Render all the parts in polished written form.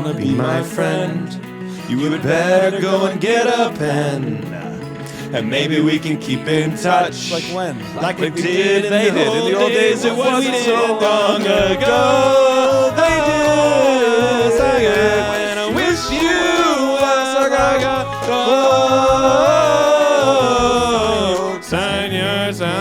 wanna be my friend, you would better go and get a pen. And maybe we can keep in touch. Like when? Like we did in the old days. It wasn't so long ago. They did. When I wish you was sign your saga.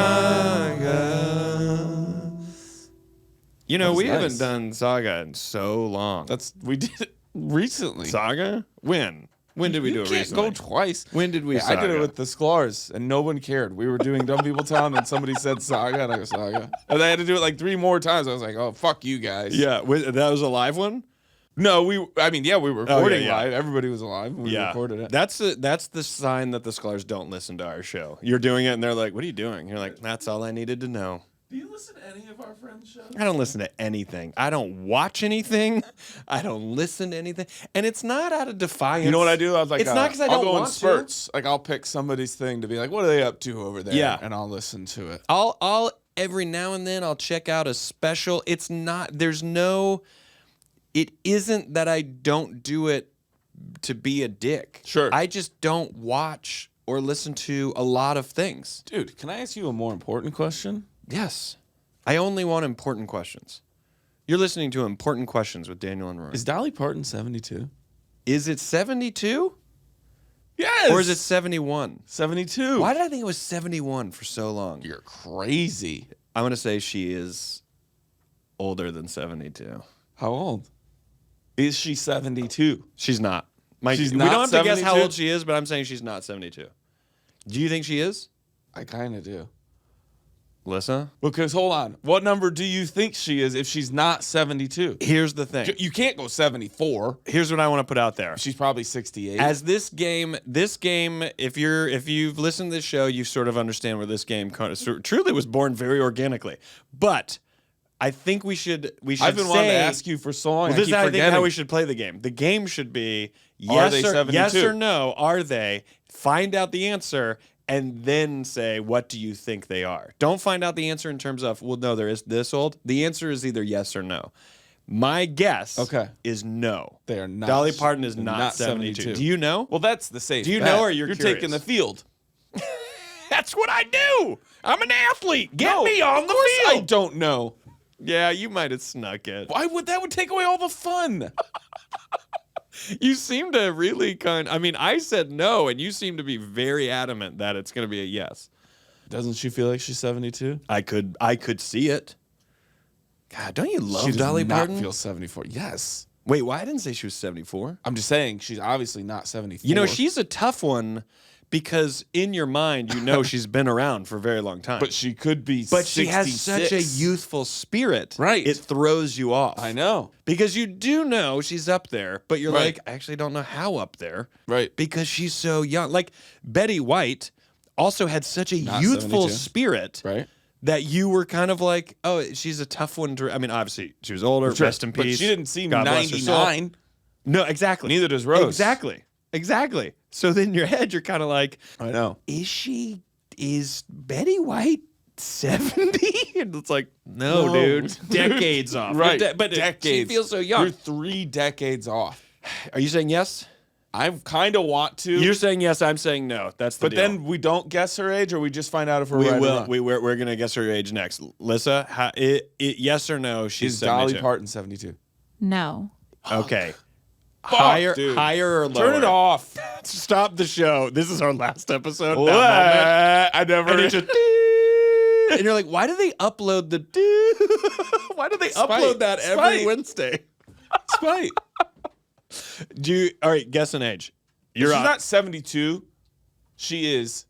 You know, we haven't done Saga in so long. We did it recently. Saga? When? When did we do it recently? You can't go twice. When did we Saga? I did it with the Sklar's, and no one cared. We were doing Dumb People Town, and somebody said Saga, and I go, Saga. And I had to do it like 3 more times. I was like, oh, fuck you guys. Yeah, that was a live one? No, we were recording live. Everybody was alive when we recorded it. That's the sign that the Sklar's don't listen to our show. You're doing it, and they're like, what are you doing? You're like, that's all I needed to know. Do you listen to any of our friends' shows? I don't listen to anything. I don't watch anything. I don't listen to anything. And it's not out of defiance. You know what I do? I was like, it's not because I don't go want in spurts. Like, I'll pick somebody's thing to be like, what are they up to over there? Yeah. And I'll listen to it. I'll every now and then I'll check out a special. It isn't that I don't do it to be a dick. Sure. I just don't watch or listen to a lot of things. Dude, can I ask you a more important question? Yes. I only want important questions. You're listening to Important Questions with Daniel and Rory. Is Dolly Parton 72? Is it 72? Yes. Or is it 71? 72. Why did I think it was 71 for so long? You're crazy. I'm going to say she is older than 72. How old? Is she 72? She's not. She's we not don't have to guess how 72? old she is, but I'm saying she's not 72. Do you think she is? I kind of do. Lissa? Because, hold on. What number do you think she is if she's not 72? Here's the thing. You can't go 74. Here's what I want to put out there. She's probably 68. As this game, if you've listened to this show, you sort of understand where this game truly was born very organically. But I think we should I've been wanting to ask you for so long. Well, this is I think how we should play the game. The game should be yes or no. Are they? Find out the answer. And then say, what do you think they are? Don't find out the answer in terms of, well, no, there is this old. The answer is either yes or no. My guess is no. They are not. Dolly Parton is not 72. Do you know? Well, that's the safe Do you bet. know or you're taking the field? That's what I do. I'm an athlete. Get me on the field. field. I don't know. Yeah, you might have snuck it. Why would that take away all the fun? You seem to really I said no, and you seem to be very adamant that it's going to be a yes. Doesn't she feel like she's 72? I could see it. God, don't you love She Dolly does not Parton? feel 74. Yes. Wait, why I didn't say she was 74? I'm just saying she's obviously not 74. You know, she's a tough one because in your mind, you know she's been around for a very long time. But she could be But 66. she has such a youthful spirit. Right. It throws you off. I know. Because you do know she's up there, but you're Right. like, I actually don't know how up there. Right. Because she's so young. Like, Betty White also had such a Not youthful 72. spirit. Right. That you were kind of like, oh, she's a tough one to. I mean, obviously, she was older. Sure. Rest in peace. But she didn't seem God bless her soul. 99. No, exactly. Neither does Rose. Exactly. So then in your head, you're kind of like, I know. Is Betty White 70? And it's like, no, dude. Decades off. Right. But decades. She feels so young. You're 3 decades off. Are you saying yes? I kind of want to. You're saying yes, I'm saying no. That's the But deal. then we don't guess her age, or we just find out if we're we right will. or wrong? We're going to guess her age next. Lissa, yes or no, she's Is 72. Dolly Parton 72? No. Okay. Fuck, dude. Higher or lower? Turn it off. Stop the show. This is our last episode. What? I never. And, it's just, and you're like, why do they upload the? Why do they upload that every Wednesday? Spite. All right, guess an age. She's not 72. She's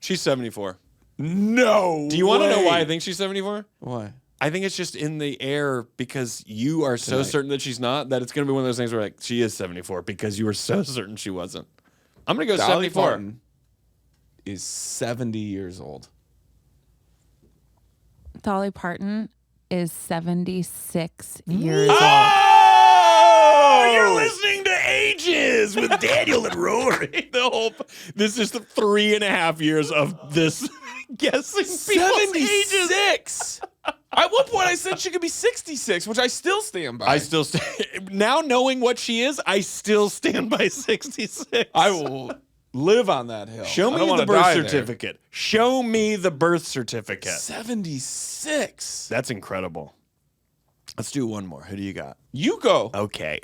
74. No. Do you want to know why I think she's 74? Why? I think it's just in the air because you are so certain that she's not, that it's going to be one of those things where like she is 74 because you were so certain she wasn't. I'm going to go Dolly 74. Parton is 70 years old. Dolly Parton is 76 years old. Oh, you're listening to Ages with Daniel and Rory. This is the 3.5 years of this guessing people's ages. 76. At one point, I said she could be 66, which I still stand by. I still now knowing what she is, I still stand by 66. I will live on that hill. Show me the birth certificate. Show me the birth certificate. 76. That's incredible. Let's do one more. Who do you got? You go. Okay.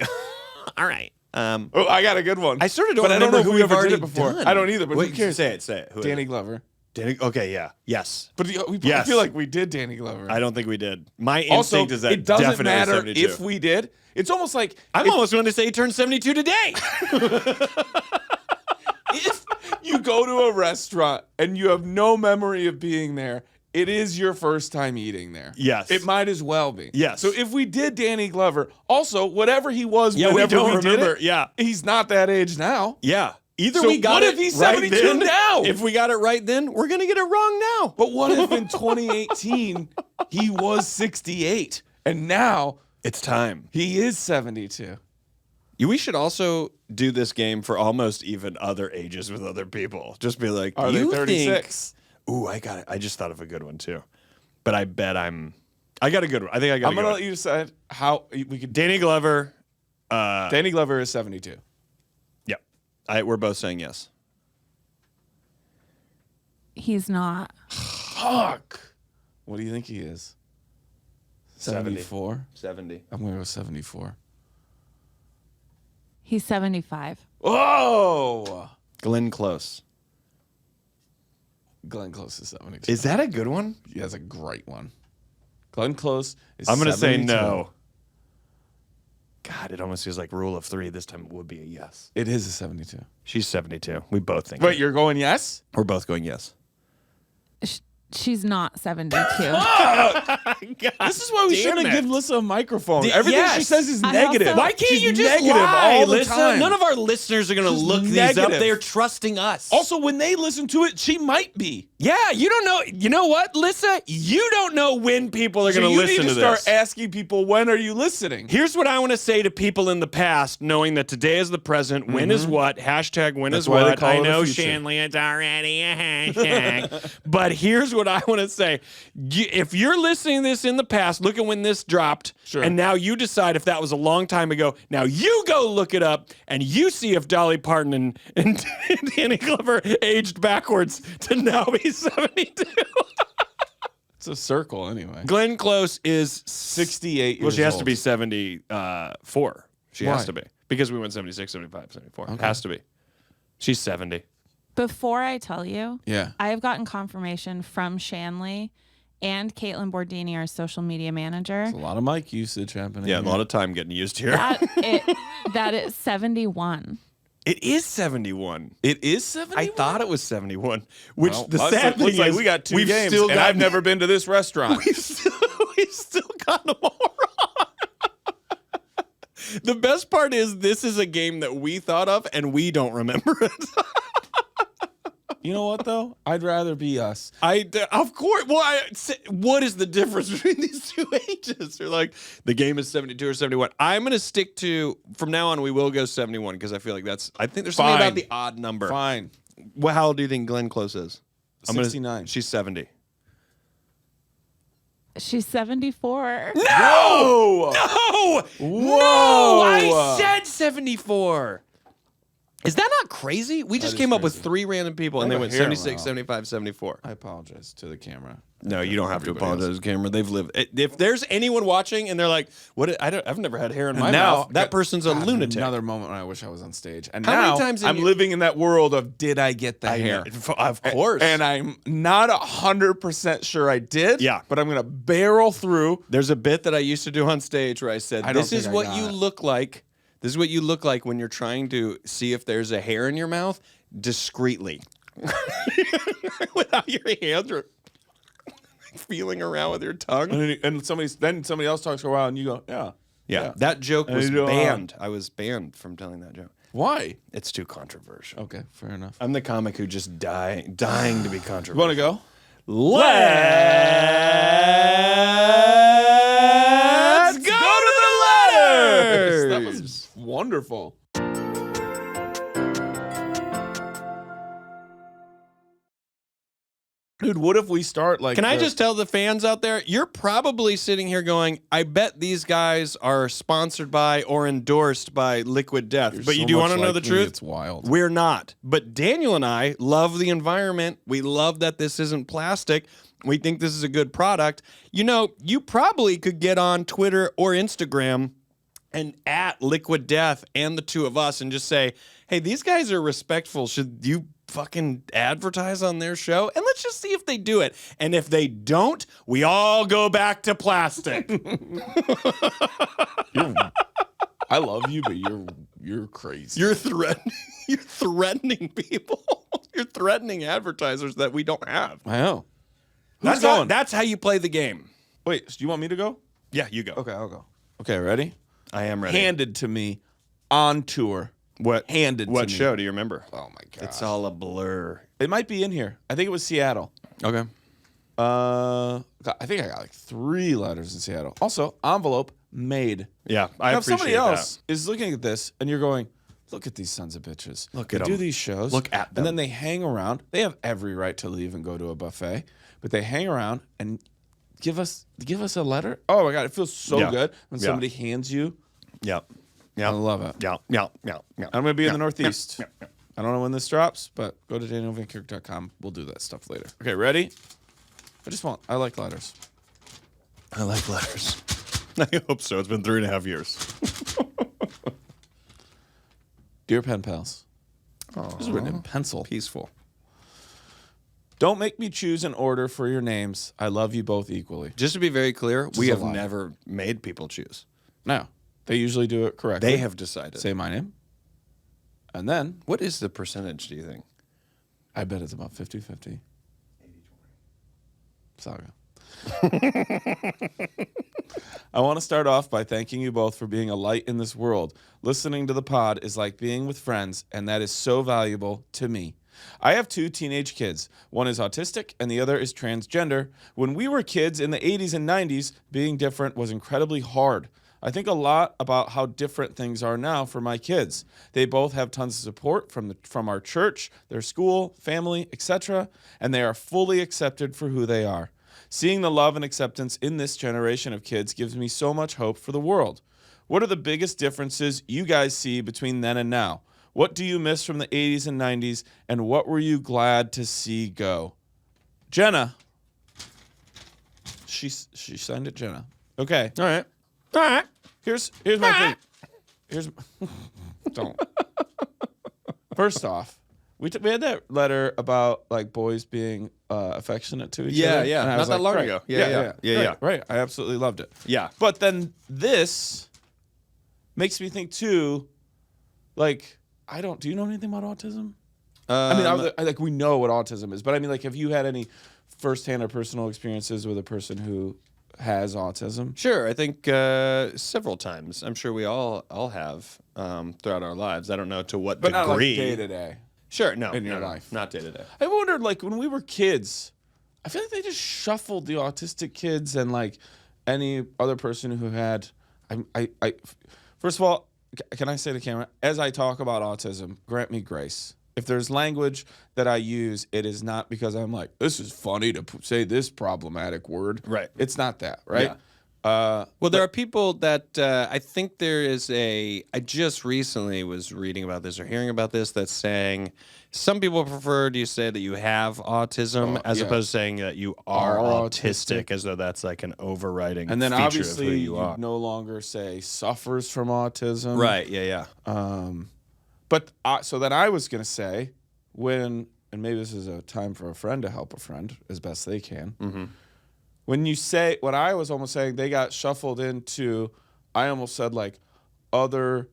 All right. I got a good one. I sort of don't but remember I don't know who if we've we ever already did it before. done. I don't either, but Wait, who cares? Say it. Who is Danny it? Glover. Okay, yeah. Yes. But Yes. I feel like we did Danny Glover. I don't think we did. My Also, instinct is that it doesn't definitely matter 72. if we did. It's almost like I'm almost going to say he turned 72 today. if you go to a restaurant and you have no memory of being there, it is your first time eating there. Yes. It might as well be. Yes. So if we did Danny Glover, also, whatever he was, Yeah, we whenever don't did remember. it, Yeah. he's not that age now. Yeah. Either So we got what it if he's right 72 then, now? If we got it right then, we're going to get it wrong now. But what if in 2018 he was 68 and now It's time. he is 72? We should also do this game for almost even other ages with other people. Just be like, Are they you 36? think... Ooh, I got it. I just thought of a good one too. But I bet I got a good one. I think I got a I'm good going to one. let you decide how we could. Danny Glover. Danny Glover is 72. Yep. We're both saying yes. He's not. Fuck. What do you think he is? 70. 74? 70. I'm going to go 74. He's 75. Oh! Glenn Close. Glenn Close is 72. Is that a good one? Yeah, that's a great one. Glenn Close is I'm going to say 72. no. God, it almost feels like rule of 3. This time would be a yes. It is a 72. She's 72. We both think. Wait, you're going yes? We're both going yes. She's not 72. This is why we shouldn't give Lissa a microphone. Everything yes. she says is I negative. also- Why can't She's you just negative lie, all the Lissa? time. None of our listeners are going to She's look these up. negative. They're trusting us. Also, when they listen to it, she might be. Yeah, you don't know. You know what, Lissa? You don't know when people are So going you listen need to to start this. asking people, when are you listening? Here's what I want to say to people in the past, knowing that today is the present. When is what? Hashtag when That's is why they what? call I it the know, future. Shanley, it's already a hashtag. But here's what I want to say. If you're listening to this in the past, look at when this dropped. Sure. And now you decide if that was a long time ago. Now you go look it up and you see if Dolly Parton and Danny Glover aged backwards to now be 72. It's a circle anyway. Glenn Close is 68 years Well, she has old. to be 74. She has Why? to be. Because we went 76, 75, 74. Okay. Has to be. She's 70. Before I tell you, Yeah. I have gotten confirmation from Shanley and Caitlin Bordini, our social media manager, There's a lot of mic usage happening. Yeah, a here. lot of time getting used here. that it's 71. It is 71. It is 71? I thought it was 71. Which Well, the us, sad it looks thing like is we got 2 we've games, still and got- I've never been to this restaurant. We've still gotten them all wrong. The best part is this is a game that we thought of and we don't remember it. You know what, though? I'd rather be us. Of course. Well, what is the difference between these two ages? They're like, the game is 72 or 71. I'm going to stick to, from now on, we will go 71 because I feel like I think there's something Fine. about the odd number. Fine. Well, how old do you think Glenn Close is? 69. She's 70. She's 74. No! Whoa! No! I said 74. Is that not crazy? We just is came up with crazy. 3 random people and I they have a went hair 76, mouth. 75, 74. I apologize to the camera. No, you don't have to Everybody apologize else. to the camera. They've lived. If there's anyone watching and they're like, "What? I've never had hair in my mouth." That person's a God, lunatic. Another moment when I wish I was on stage. And How many now times in I'm your- living in that world of did I get the hair? Of course. And I'm not 100% sure I did. Yeah. But I'm going to barrel through. There's a bit that I used to do on stage where I said, I don't "This is think I what got you it. look like. This is what you look like when you're trying to see if there's a hair in your mouth discreetly, without your hands or feeling around with your tongue." And somebody else talks for a while and you go, yeah. Yeah, that joke was you know, banned. I was banned from telling that joke. Why? It's too controversial. Okay, fair enough. I'm the comic who just dying to be You controversial. want to go? Let's go to the letters. That was wonderful. Dude, what if we start like... Can I just tell the fans out there, you're probably sitting here going, I bet these guys are sponsored by or endorsed by Liquid Death. But you do want to know the truth? It's wild. We're not. But Daniel and I love the environment. We love that this isn't plastic. We think this is a good product. You know, you probably could get on Twitter or Instagram and at Liquid Death and the two of us and just say, hey, these guys are respectful. Should you fucking advertise on their show? And let's just see if they do it. And if they don't, we all go back to plastic. I love you, but you're crazy. You're threatening people. You're threatening advertisers that we don't have. I know. That's how you play the game. Wait, do you want me to go? Yeah, you go. Okay, I'll go. Okay, ready? I am ready. Handed to me on tour. What handed? What to show me. do you remember? Oh my god, it's all a blur. It might be in here. I think it was Seattle. Okay. I think I got like 3 letters in Seattle. Also, envelope made. Yeah, I now, appreciate if somebody else that. is looking at this and you're going, look at these sons of bitches. Look at they them. do these shows. Look at them. And then they hang around. They have every right to leave and go to a buffet, but they hang around and give us a letter. Oh my god, it feels so good when somebody hands you. Yep. Yeah, I love it. Yeah. I'm going to be in the Northeast. I don't know when this drops, but go to danielvankirk.com. We'll do that stuff later. Okay, ready? I like letters. I like letters. I hope so. It's been 3.5 years. Dear pen pals. This is written in pencil. Peaceful. Don't make me choose an order for your names. I love you both equally. Just to be very clear, we is have a lie. never made people choose. No. They usually do it correctly. They have decided. Say my name. And then, what is the percentage, do you think? I bet it's about 50-50. 80-20. Saga. I want to start off by thanking you both for being a light in this world. Listening to the pod is like being with friends, and that is so valuable to me. I have 2 teenage kids. One is autistic, and the other is transgender. When we were kids in the 80s and 90s, being different was incredibly hard. I think a lot about how different things are now for my kids. They both have tons of support from our church, their school, family, etc., and they are fully accepted for who they are. Seeing the love and acceptance in this generation of kids gives me so much hope for the world. What are the biggest differences you guys see between then and now? What do you miss from the 80s and 90s, and what were you glad to see go? Jenna. She signed it, Jenna. Okay. All right. All right. Here's my thing. Don't. First off, we had that letter about like boys being affectionate to each other. Yeah. Not that long ago. Yeah. Right. I absolutely loved it. Yeah. But then this makes me think too, like, do you know anything about autism? I mean, like we know what autism is, but I mean, like, have you had any firsthand or personal experiences with a person who has autism? Sure, I think several times. I'm sure we all have throughout our lives. I don't know to what but degree. Not like day to day. Sure, no. In your life. Not day to day. I wondered, like, when we were kids, I feel like they just shuffled the autistic kids and, like, any other person who had... First of all, can I say to the camera, as I talk about autism, grant me grace. If there's language that I use, it is not because I'm like, this is funny to say this problematic word. Right. It's not that, right? Yeah. Well, there are people that I think there is I just recently was reading about this or hearing about this that's saying some people prefer to say that you have autism as opposed to saying that you are autistic, as though that's like an overriding and then feature obviously of who you are. no longer say suffers from autism. Right, yeah. But so then I was going to say and maybe this is a time for a friend to help a friend as best they can. Mm-hmm. When I was almost saying they got shuffled into, I almost said like other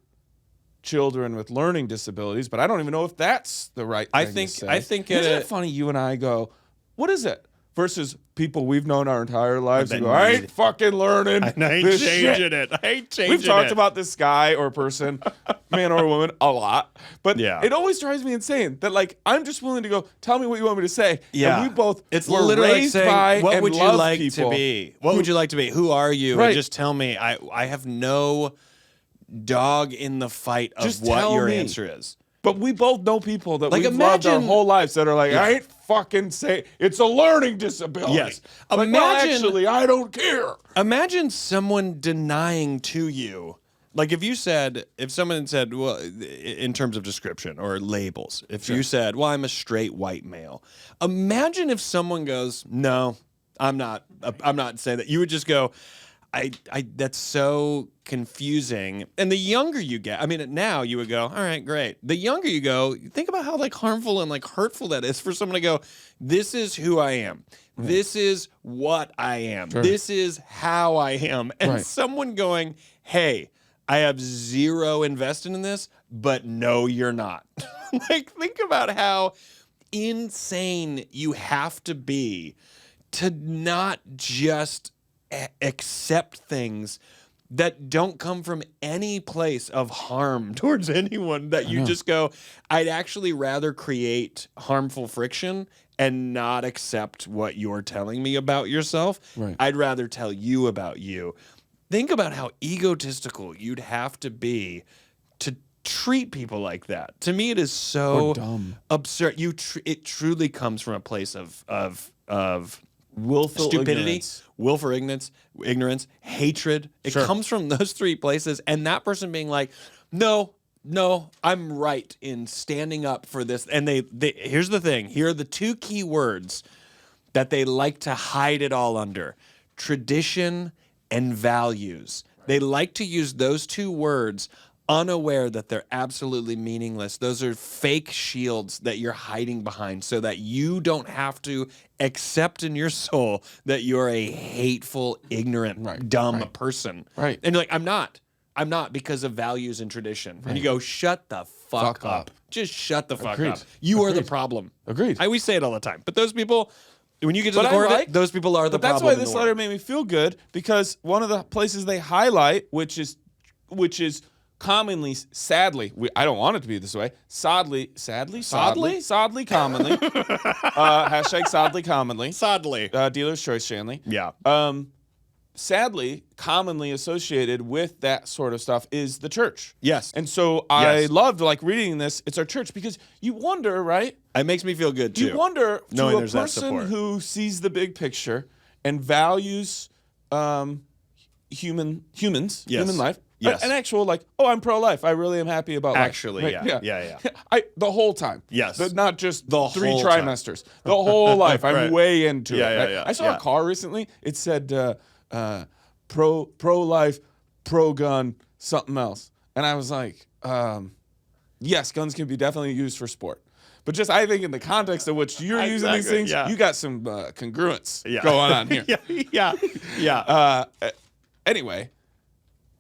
children with learning disabilities, but I don't even know if that's the right thing to say. I think isn't it funny you and I go, what is it? Versus people we've known our entire lives who go, I ain't fucking learning. I ain't this changing shit. it. I ain't changing it. We've talked about this guy or person, man or woman, a lot. But yeah. It always drives me insane that, like, I'm just willing to go, tell me what you want me to say. Yeah. And we both it's were literally raised like saying, by what and would you love like people. to be? What would you like to be? Who are you? Right. And just tell me. I have no dog in the fight of Just what tell your me. answer is. But we both know people that Like, we've loved our imagine- whole lives that are like, I ain't fucking say it's a learning disability. Yes. Like, well, actually, I don't care. Imagine someone denying to you. Like if someone said, well, in terms of description or labels, if you said, well, I'm a straight white male. Imagine if someone goes, no, I'm not saying that. You would just go, that's so confusing. And the younger you get, I mean, now you would go, all right, great. The younger you go, think about how like harmful and like hurtful that is for someone to go, this is who I am. Right. This is what I am. Sure. This is how I am. And someone going, hey, I have zero invested in this, but no, you're not. Like, think about how insane you have to be to not just accept things that don't come from any place of harm towards anyone, that you just go, I'd actually rather create harmful friction and not accept what you're telling me about yourself. Right. I'd rather tell you about you. Think about how egotistical you'd have to be to treat people like that. To me, it is so dumb, absurd. It truly comes from a place of willful stupidity, willful ignorance, hatred. It comes from those three places, and that person being like, no, I'm right in standing up for this. And they here's the thing. Here are the two key words that they like to hide it all under: tradition and values. They like to use those two words unaware that they're absolutely meaningless. Those are fake shields that you're hiding behind so that you don't have to accept in your soul that you're a hateful, ignorant, dumb person. Right. And you're like, I'm not because of values and tradition. Right. And you go, shut the fuck up. Just shut the fuck up. You are the problem. Agreed. We say it all the time. But those people, when you get to the core of it, those people are the problem. That's why this letter made me feel good, because one of the places they highlight, which is commonly, sadly, I don't want it to be this way, sadly commonly, hashtag sadly commonly, dealer's choice Shanley. Yeah. Sadly, commonly associated with that sort of stuff is the church. Yes. And so I loved reading this. It's our church, because you wonder, right? It makes me feel good too. You wonder, to a person who sees the big picture and values human life. Yes. An actual I'm pro-life. I really am happy about life. Actually, right? Yeah. The whole time. Yes. Not just the 3 trimesters. The whole life. I'm way into it. Yeah. I saw a car recently. It said pro-life, pro-gun, something else. And I was like, yes, guns can be definitely used for sport. But just, I think in the context of which you're using these things, you got some congruence going on here. Yeah. Anyway,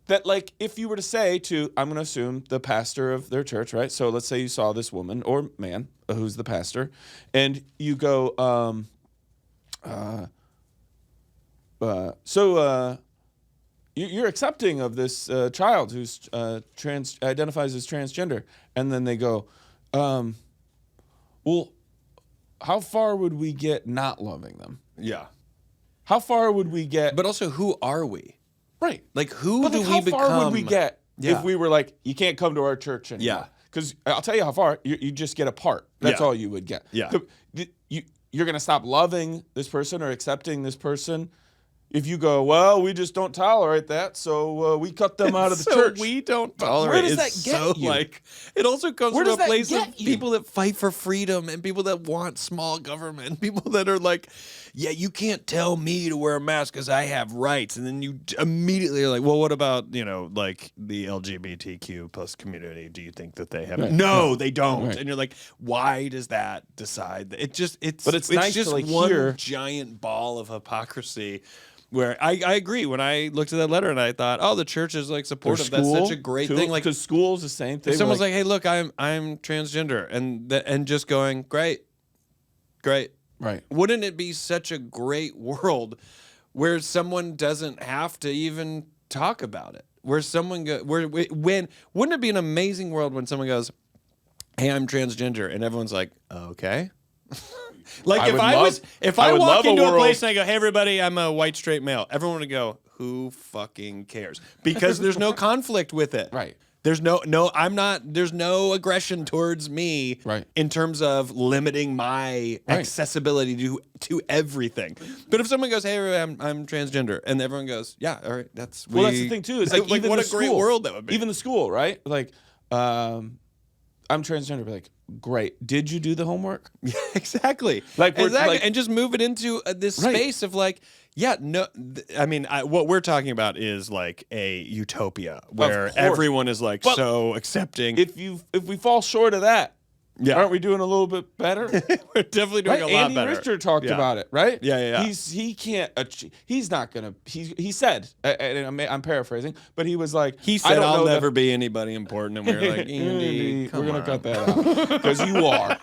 that if you were to say to, I'm going to assume the pastor of their church, right? So let's say you saw this woman or man who's the pastor, and you go, you're accepting of this child who's identifies as transgender, and then they go, well, how far would we get not loving them? Yeah. How far would we get? But also, who are we? Right. Who do we become? How far would we get if we were like, you can't come to our church anymore? Yeah. Because I'll tell you how far. You just get a part. That's all you would get. Yeah. You're going to stop loving this person or accepting this person if you go, well, we just don't tolerate that, so we cut them out of the church. We don't tolerate. Where does that get you? It also comes from a place of people that fight for freedom and people that want small government, people that are like, yeah, you can't tell me to wear a mask because I have rights, and then you immediately are like, well, what about the LGBTQ plus community? Do you think that they have? Right. No, they don't. Right. And you're like, why does that decide? But it's nice just to one giant ball of hypocrisy. Where I agree. When I looked at that letter and I thought, oh, the church is supportive. That's such a great thing. Because school's the same thing. If someone's like, hey, look, I'm transgender, and just going, great. Right. Wouldn't it be such a great world where someone doesn't have to even talk about it? Where someone wouldn't it be an amazing world when someone goes, hey, I'm transgender, and everyone's like, okay. If I walk into a place and I go, hey, everybody, I'm a white straight male, everyone would go, who fucking cares? Because there's no conflict with it. Right. There's there's no aggression towards me Right. in terms of limiting my accessibility to everything. But if someone goes, hey, I'm transgender, and everyone goes, yeah, all right, that's the thing too. Is like even what the a great school, world that would be. Even the school, right? Like, I'm transgender, but like, great. Did you do the homework? Yeah, exactly. Like, and just move it into this space of like, yeah, no. I mean, what we're talking about is like a utopia where everyone is like so accepting. If we fall short of that, aren't we doing a little bit better? We're definitely doing a lot Andy better. Richter talked about it, right? Yeah. He can't achieve. He's not gonna. He said, and I'm paraphrasing, but he was like, he said, "I'll never be anybody important," and we were like, Andy, we're gonna cut that out because you are.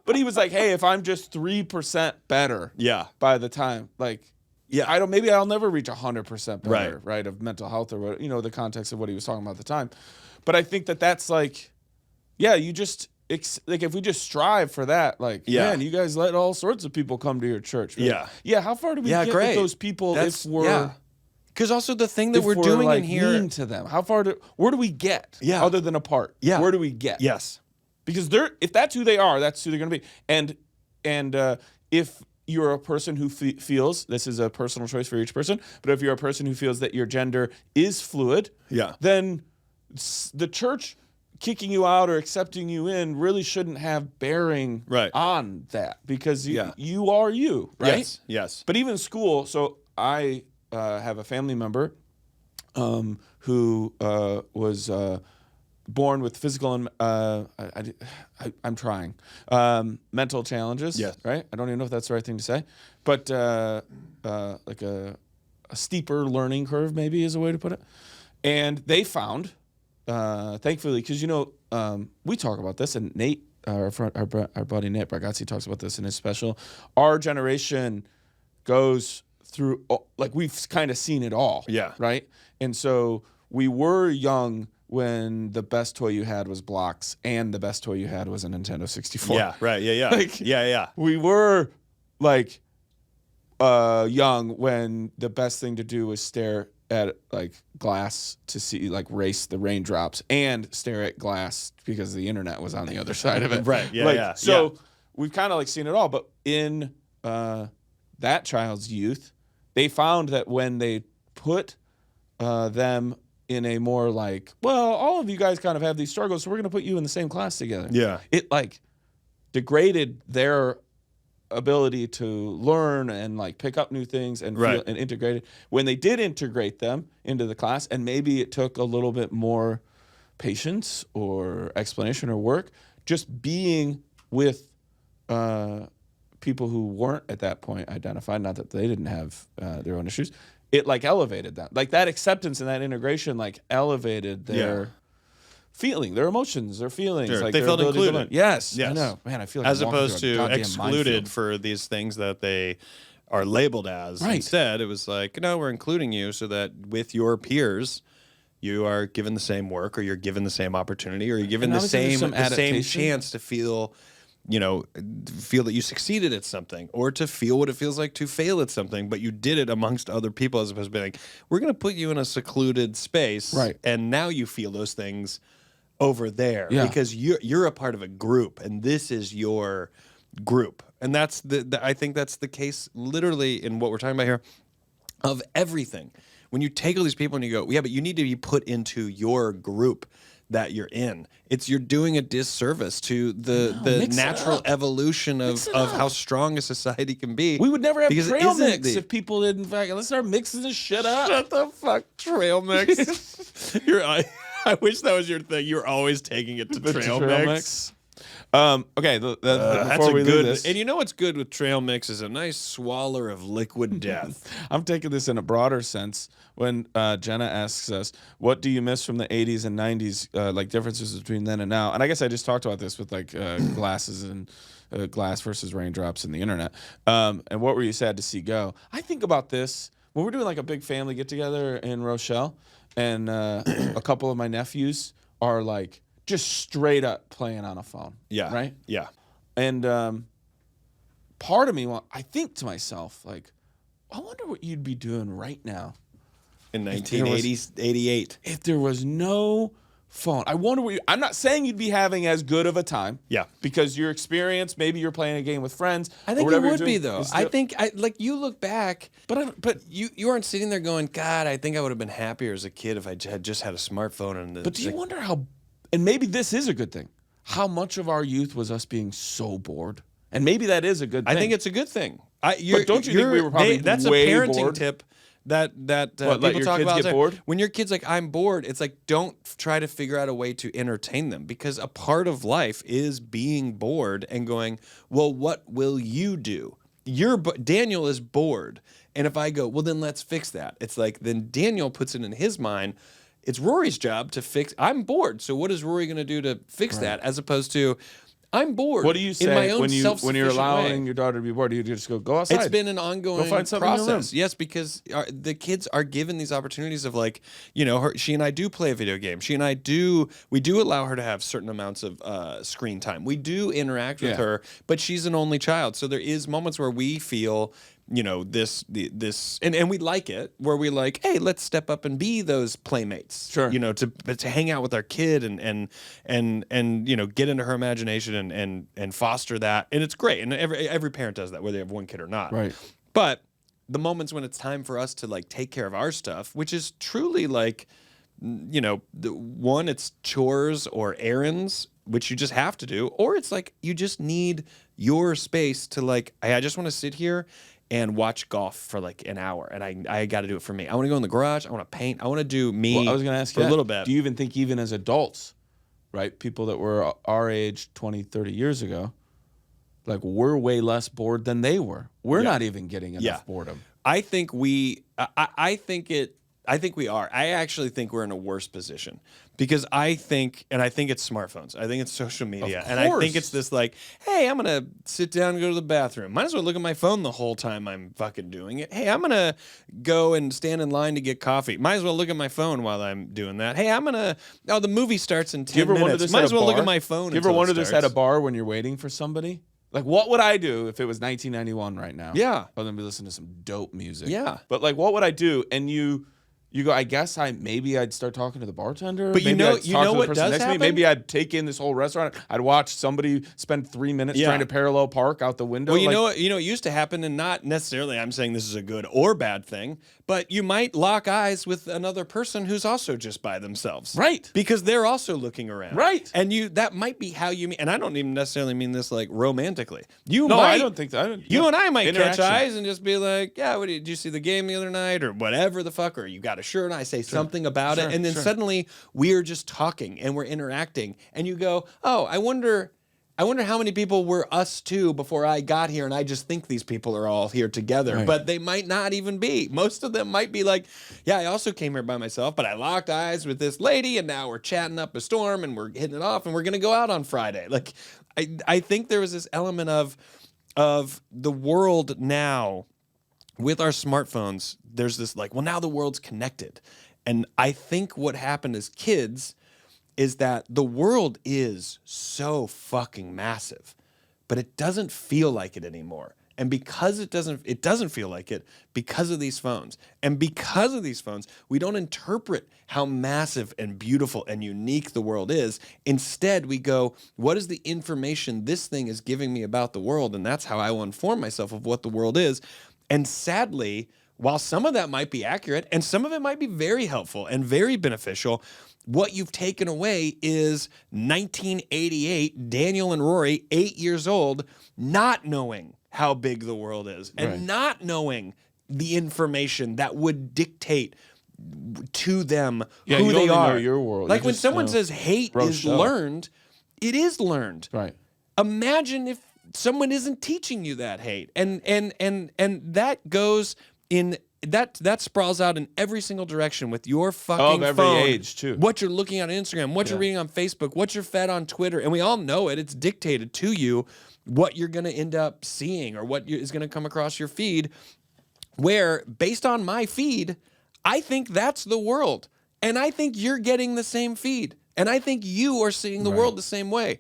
But he was like, hey, if I'm just 3% better, by the time, like, maybe I'll never reach 100% better, right, of mental health or what, the context of what he was talking about at the time. But I think that's like, you just like if we just strive for that, like, man, you guys let all sorts of people come to your church. Right? How far do we get with those people if we're? Because also the thing that we're doing like in here, mean to them. Where do we get? Other than apart. Where do we get? Yes. Because if that's who they are, that's who they're going to be. And if you're a person who feels, this is a personal choice for each person, but if you're a person who feels that your gender is fluid, then the church kicking you out or accepting you in really shouldn't have bearing on that, because you are you, right? Yes. But even school, so I have a family member who was born with physical and I'm trying mental challenges. Yes. Right. I don't even know if that's the right thing to say, but like a steeper learning curve maybe is a way to put it. And they found, thankfully, because we talk about this, and Nate, our buddy Nate Bargatze talks about this in his special. Our generation goes through, like, we've kind of seen it all. Yeah. Right. And so we were young when the best toy you had was blocks and the best toy you had was a Nintendo 64. Yeah, right. Yeah. Like, we were like young when the best thing to do was stare at like glass to see, like, race the raindrops and stare at glass because the internet was on the other side of it. Right. Yeah. So we've kind of like seen it all, but in that child's youth, they found that when they put them in a more like, well, all of you guys kind of have these struggles, so we're going to put you in the same class together. Yeah. It like degraded their ability to learn and like pick up new things and feel and integrate it. When they did integrate them into the class, and maybe it took a little bit more patience or explanation or work, just being with people who weren't at that point identified, not that they didn't have their own issues, it like elevated that. Like that acceptance and that integration like elevated their feeling, their emotions, their feelings. Sure. Like they felt included. Yes. I know. Man, I feel like as opposed to excluded for these things that they are labeled as. Right. Instead, it was like, no, we're including you so that with your peers, you are given the same work, or you're given the same opportunity, or you're given the same chance to feel that you succeeded at something, or to feel what it feels like to fail at something, but you did it amongst other people, as opposed to being like, we're going to put you in a secluded space, and now you feel those things over there because you're a part of a group, and this is your group. And that's I think that's the case literally in what we're talking about here of everything. When you take all these people and you go, but you need to be put into your group that you're in. You're doing a disservice to the natural evolution of how strong a society can be. We would never have trail mix if people didn't. Let's start mixing this shit up. Shut the fuck, trail mix. I wish that was your thing. You're always taking it to trail mix. Okay, before we leave this, and you know what's good with trail mix is a nice swaller of liquid death. I'm taking this in a broader sense. When Jenna asks us, what do you miss from the 80s and 90s, like differences between then and now? And I guess I just talked about this with like glasses and glass versus raindrops and the internet. And what were you sad to see go? I think about this when we're doing like a big family get together in Rochelle, and a couple of my nephews are like just straight up playing on a phone. Yeah. Right? Yeah. And part of me, I think to myself, like, I wonder what you'd be doing right now in 1988. If there was no phone, I wonder what I'm not saying you'd be having as good of a time. Yeah. Because your experience, maybe you're playing a game with friends. I think it would be, though. I think, like, you look back, but you aren't sitting there going, God, I think I would have been happier as a kid if I had just had a smartphone. But do you wonder how, and maybe this is a good thing, how much of our youth was us being so bored? And maybe that is a good thing. I think it's a good thing. But don't you think we were probably that's way a parenting bored? tip that What, let people your talk kids about. get bored? When your kid's like, I'm bored, it's like, don't try to figure out a way to entertain them, because a part of life is being bored and going, well, what will you do? Daniel is bored. And if I go, well, then let's fix that. It's like, then Daniel puts it in his mind, it's Rory's job to fix. I'm bored. So what is Rory going to do to fix that? As opposed to, I'm bored. What do you say in my own when you're allowing way. your daughter to be bored? Do you just go outside? It's been an ongoing Go find something in your room. process. Yes, because the kids are given these opportunities of, like, she and I do play a video game. She and I we do allow her to have certain amounts of screen time. We do interact with her, but she's an only child. So there is moments where we feel, this and we like it, where we like, hey, let's step up and be those playmates. Sure. To hang out with our kid and get into her imagination and foster that. And it's great. And every parent does that, whether they have one kid or not. Right. But the moments when it's time for us to, like, take care of our stuff, which is truly like, it's chores or errands, which you just have to do, or it's like you just need your space to, like, I just want to sit here and watch golf for like an hour, and I got to do it for me. I want to go in the garage. I want to paint. I want to do me. Well, I was going to ask for you a little bit. Do you even think, even as adults, right, people that were our age 20, 30 years ago, like, we're way less bored than they were. We're not even getting enough boredom. I think we are. I actually think we're in a worse position, because I think it's smartphones. I think it's social media. And I think it's this, like, hey, I'm going to sit down and go to the bathroom. Might as well look at my phone the whole time I'm fucking doing it. Hey, I'm going to go and stand in line to get coffee. Might as well look at my phone while I'm doing that. Hey, the movie starts in 10 minutes. Might as well look at my phone. Do you ever wonder this at a bar when you're waiting for somebody? Like, what would I do if it was 1991 right now? Yeah. Other than be listening to some dope music. Yeah. But, like, what would I do? And you go, I guess maybe I'd start talking to the bartender. But maybe I'd talk to what does happen? Maybe I'd take in this whole restaurant. I'd watch somebody spend 3 minutes trying to parallel park out the window. Well, what used to happen, and not necessarily I'm saying this is a good or bad thing, but you might lock eyes with another person who's also just by themselves. Right. Because they're also looking around. Right. And that might be how you mean, and I don't even necessarily mean this, like, romantically. I don't think that. You and I might catch eyes and just be like, yeah, did you see the game the other night, or whatever the fuck, or you got a shirt, and I say something about it, and then suddenly we're just talking and we're interacting, and you go, oh, I wonder how many people were us too before I got here, and I just think these people are all here together, but they might not even be. Most of them might be like, yeah, I also came here by myself, but I locked eyes with this lady, and now we're chatting up a storm, and we're hitting it off, and we're gonna go out on Friday. Like, I think there was this element of the world now with our smartphones. There's this, like, well, now the world's connected, and I think what happened as kids is that the world is so fucking massive, but it doesn't feel like it anymore. And because it doesn't feel like it because of these phones. And because of these phones, we don't interpret how massive and beautiful and unique the world is. Instead, we go, what is the information this thing is giving me about the world? And that's how I will inform myself of what the world is. And sadly, while some of that might be accurate and some of it might be very helpful and very beneficial, what you've taken away is 1988, Daniel and Rory, 8 years old, not knowing how big the world is and not knowing the information that would dictate to them who they are. Know your world. Like, when someone says hate is learned, it is learned. Right. Imagine if someone isn't teaching you that hate, and that goes in. That sprawls out in every single direction with your fucking every phone. age too. What you're looking at on Instagram, what you're reading on Facebook, what you're fed on Twitter, and we all know it. It's dictated to you what you're going to end up seeing or what is going to come across your feed. Where, based on my feed, I think that's the world, and I think you're getting the same feed, and I think you are seeing the world the same way.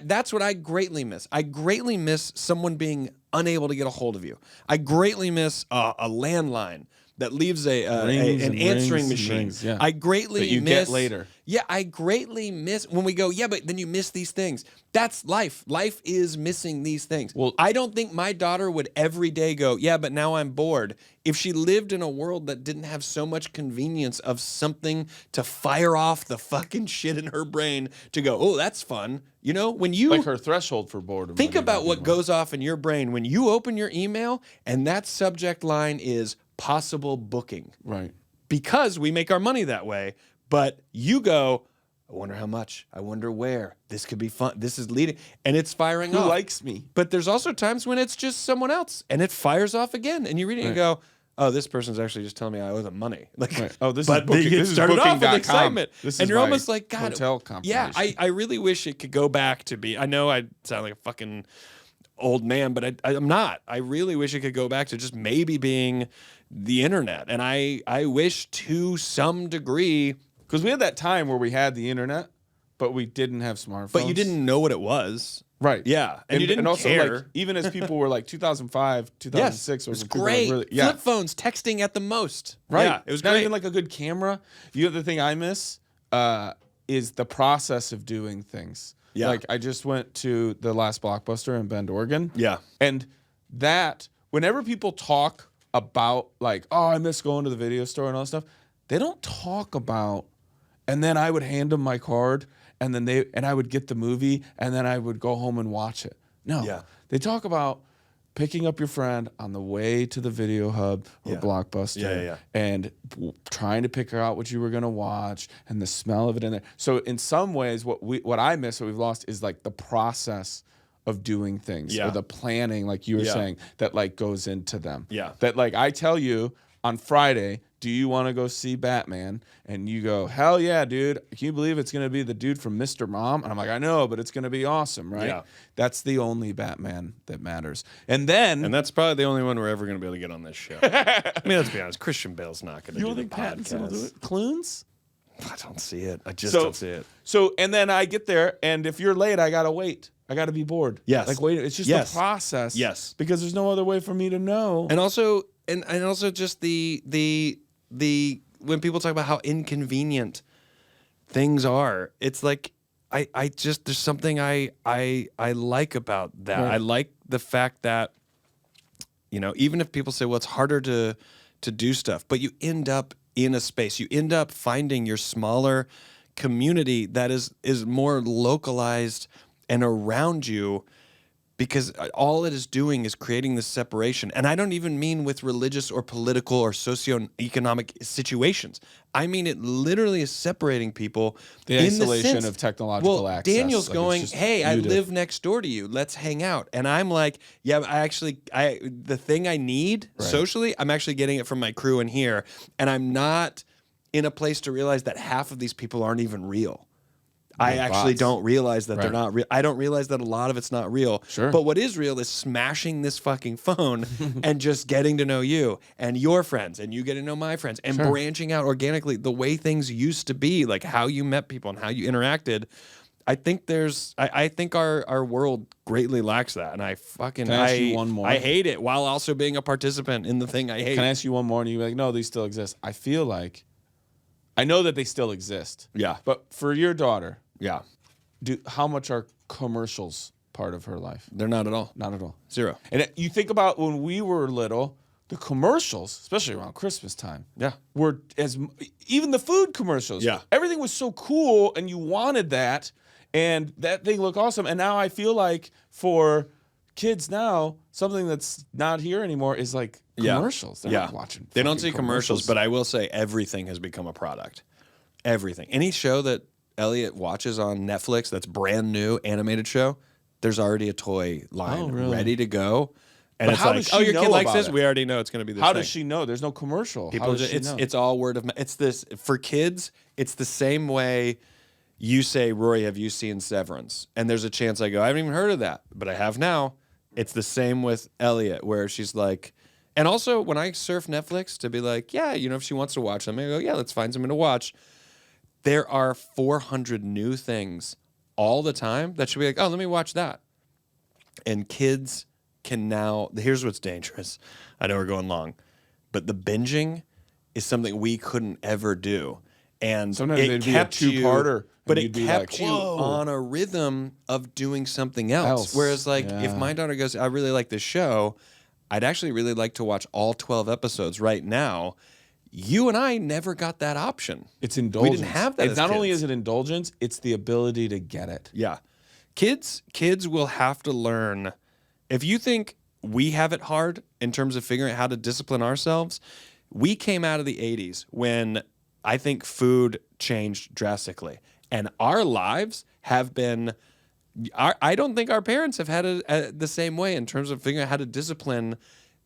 That's what I greatly miss. I greatly miss someone being unable to get a hold of you. I greatly miss a landline that leaves an answering machine. Rings, yeah. I greatly that you miss get later. Yeah, I greatly miss when we go, yeah, but then you miss these things. That's life. Life is missing these things. Well, I don't think my daughter would every day go, yeah, but now I'm bored. If she lived in a world that didn't have so much convenience of something to fire off the fucking shit in her brain to go, oh, that's fun. You know, when you like her threshold for boredom. think about what goes off in your brain when you open your email and that subject line is possible booking. Right. Because we make our money that way. But you go, I wonder how much. I wonder where. This could be fun. This is leading. And it's firing off. Who likes me? But there's also times when it's just someone else and it fires off again. And you read it and go, oh, this person's actually just telling me I owe them money. Like, right. Oh, this but is booking. It started off with excitement. This and is you're my almost like, God. Hotel Yeah, I really wish it could go back to be. I know I sound like a fucking old man, but I'm not. I really wish it could go back to just maybe being the internet. And I wish to some degree. Because we had that time where we had the internet, but we didn't have smartphones. But you didn't know what it was. Right. Yeah. And you didn't also, care. Like, even as people were like 2005, 2006 was people great. Really, yeah. Flip phones, texting at the most. Right. Yeah, it was not great. even like a good camera. The other thing I miss is the process of doing things. Yeah. Like I just went to the last Blockbuster in Bend, Oregon. Yeah. And that, whenever people talk about like, oh, I miss going to the video store and all that stuff, they don't talk about, and then I would hand them my card and then I would get the movie and then I would go home and watch it. No. Yeah. They talk about picking up your friend on the way to the video hub or Blockbuster and trying to pick out what you were going to watch and the smell of it in there. So in some ways, what I miss, what we've lost is like the process of doing things or the planning, like you were saying, that like goes into them. Yeah. That like I tell you on Friday, do you want to go see Batman? And you go, hell yeah, dude. Can you believe it's going to be the dude from Mr. Mom? And I'm like, I know, but it's going to be awesome, right? Yeah. That's the only Batman that matters. And that's probably the only one we're ever going to be able to get on this show. I mean, let's be honest. Christian Bale's not going to do the podcast. Will do it? Clunes? I don't see it. I just don't see it. So, and then I get there, and if you're late, I got to wait. I got to be bored. Yes. Like, wait, it's just the process. Yes. Because there's no other way for me to know. And also, and also just the when people talk about how inconvenient things are, it's like I just there's something I like about that. Right. I like the fact that, you know, even if people say, well, it's harder to do stuff, but you end up in a space. You end up finding your smaller community that is more localized and around you, because all it is doing is creating this separation. And I don't even mean with religious or political or socioeconomic situations. I mean it literally is separating people. The isolation of technological access. Daniel's like going, hey, I live next door to you. Let's hang out. And I'm like, yeah, the thing I need socially, I'm actually getting it from my crew in here. And I'm not in a place to realize that half of these people aren't even real. I actually don't realize that they're not real. I don't realize that a lot of it's not real. Sure. But what is real is smashing this fucking phone and just getting to know you and your friends, and you get to know my friends, and branching out organically the way things used to be, like how you met people and how you interacted. I think I think our world greatly lacks that, and I ask you one more? I hate it while also being a participant in the thing I hate. Can I ask you one more? And you're like, no, these still exist. I feel like I know that they still exist. Yeah. But for your daughter, how much are commercials part of her life? They're not at all. Not at all. Zero. And you think about when we were little, the commercials, especially around Christmas time, were even the food commercials. Yeah. Everything was so cool, and you wanted that, and that thing looked awesome. And now I feel like for kids now, something that's not here anymore is like commercials. They're not watching. They don't see commercials, but I will say everything has become a product. Everything. Any show that Elliot watches on Netflix that's brand new animated show, there's already a toy line ready to go. And but it's how like, does she your know kid likes about this? it? We already know it's going to be this How thing. does she know? There's no commercial. People it's all word of mouth. It's this for kids. It's the same way you say, Rory, have you seen Severance? And there's a chance I go, I haven't even heard of that, but I have now. It's the same with Elliot, where she's like, and also when I surf Netflix to be like, yeah, you know, if she wants to watch something, I go, yeah, let's find something to watch. There are 400 new things all the time that should be like, oh, let me watch that. And kids can now, here's what's dangerous. I know we're going long, but the binging is something we couldn't ever do. And sometimes it it'd be a kept you, two-parter, but and it you'd be kept like, you "Whoa." on a rhythm of doing something else. Whereas, like, if my daughter goes, I really like this show, I'd actually really like to watch all 12 episodes right now. You and I never got that option. It's indulgence. We didn't have that. It's not only is it indulgence, it's the ability to get it. Yeah. Kids will have to learn. If you think we have it hard in terms of figuring out how to discipline ourselves, we came out of the 80s when I think food changed drastically. And our lives have been, I don't think our parents have had it the same way in terms of figuring out how to discipline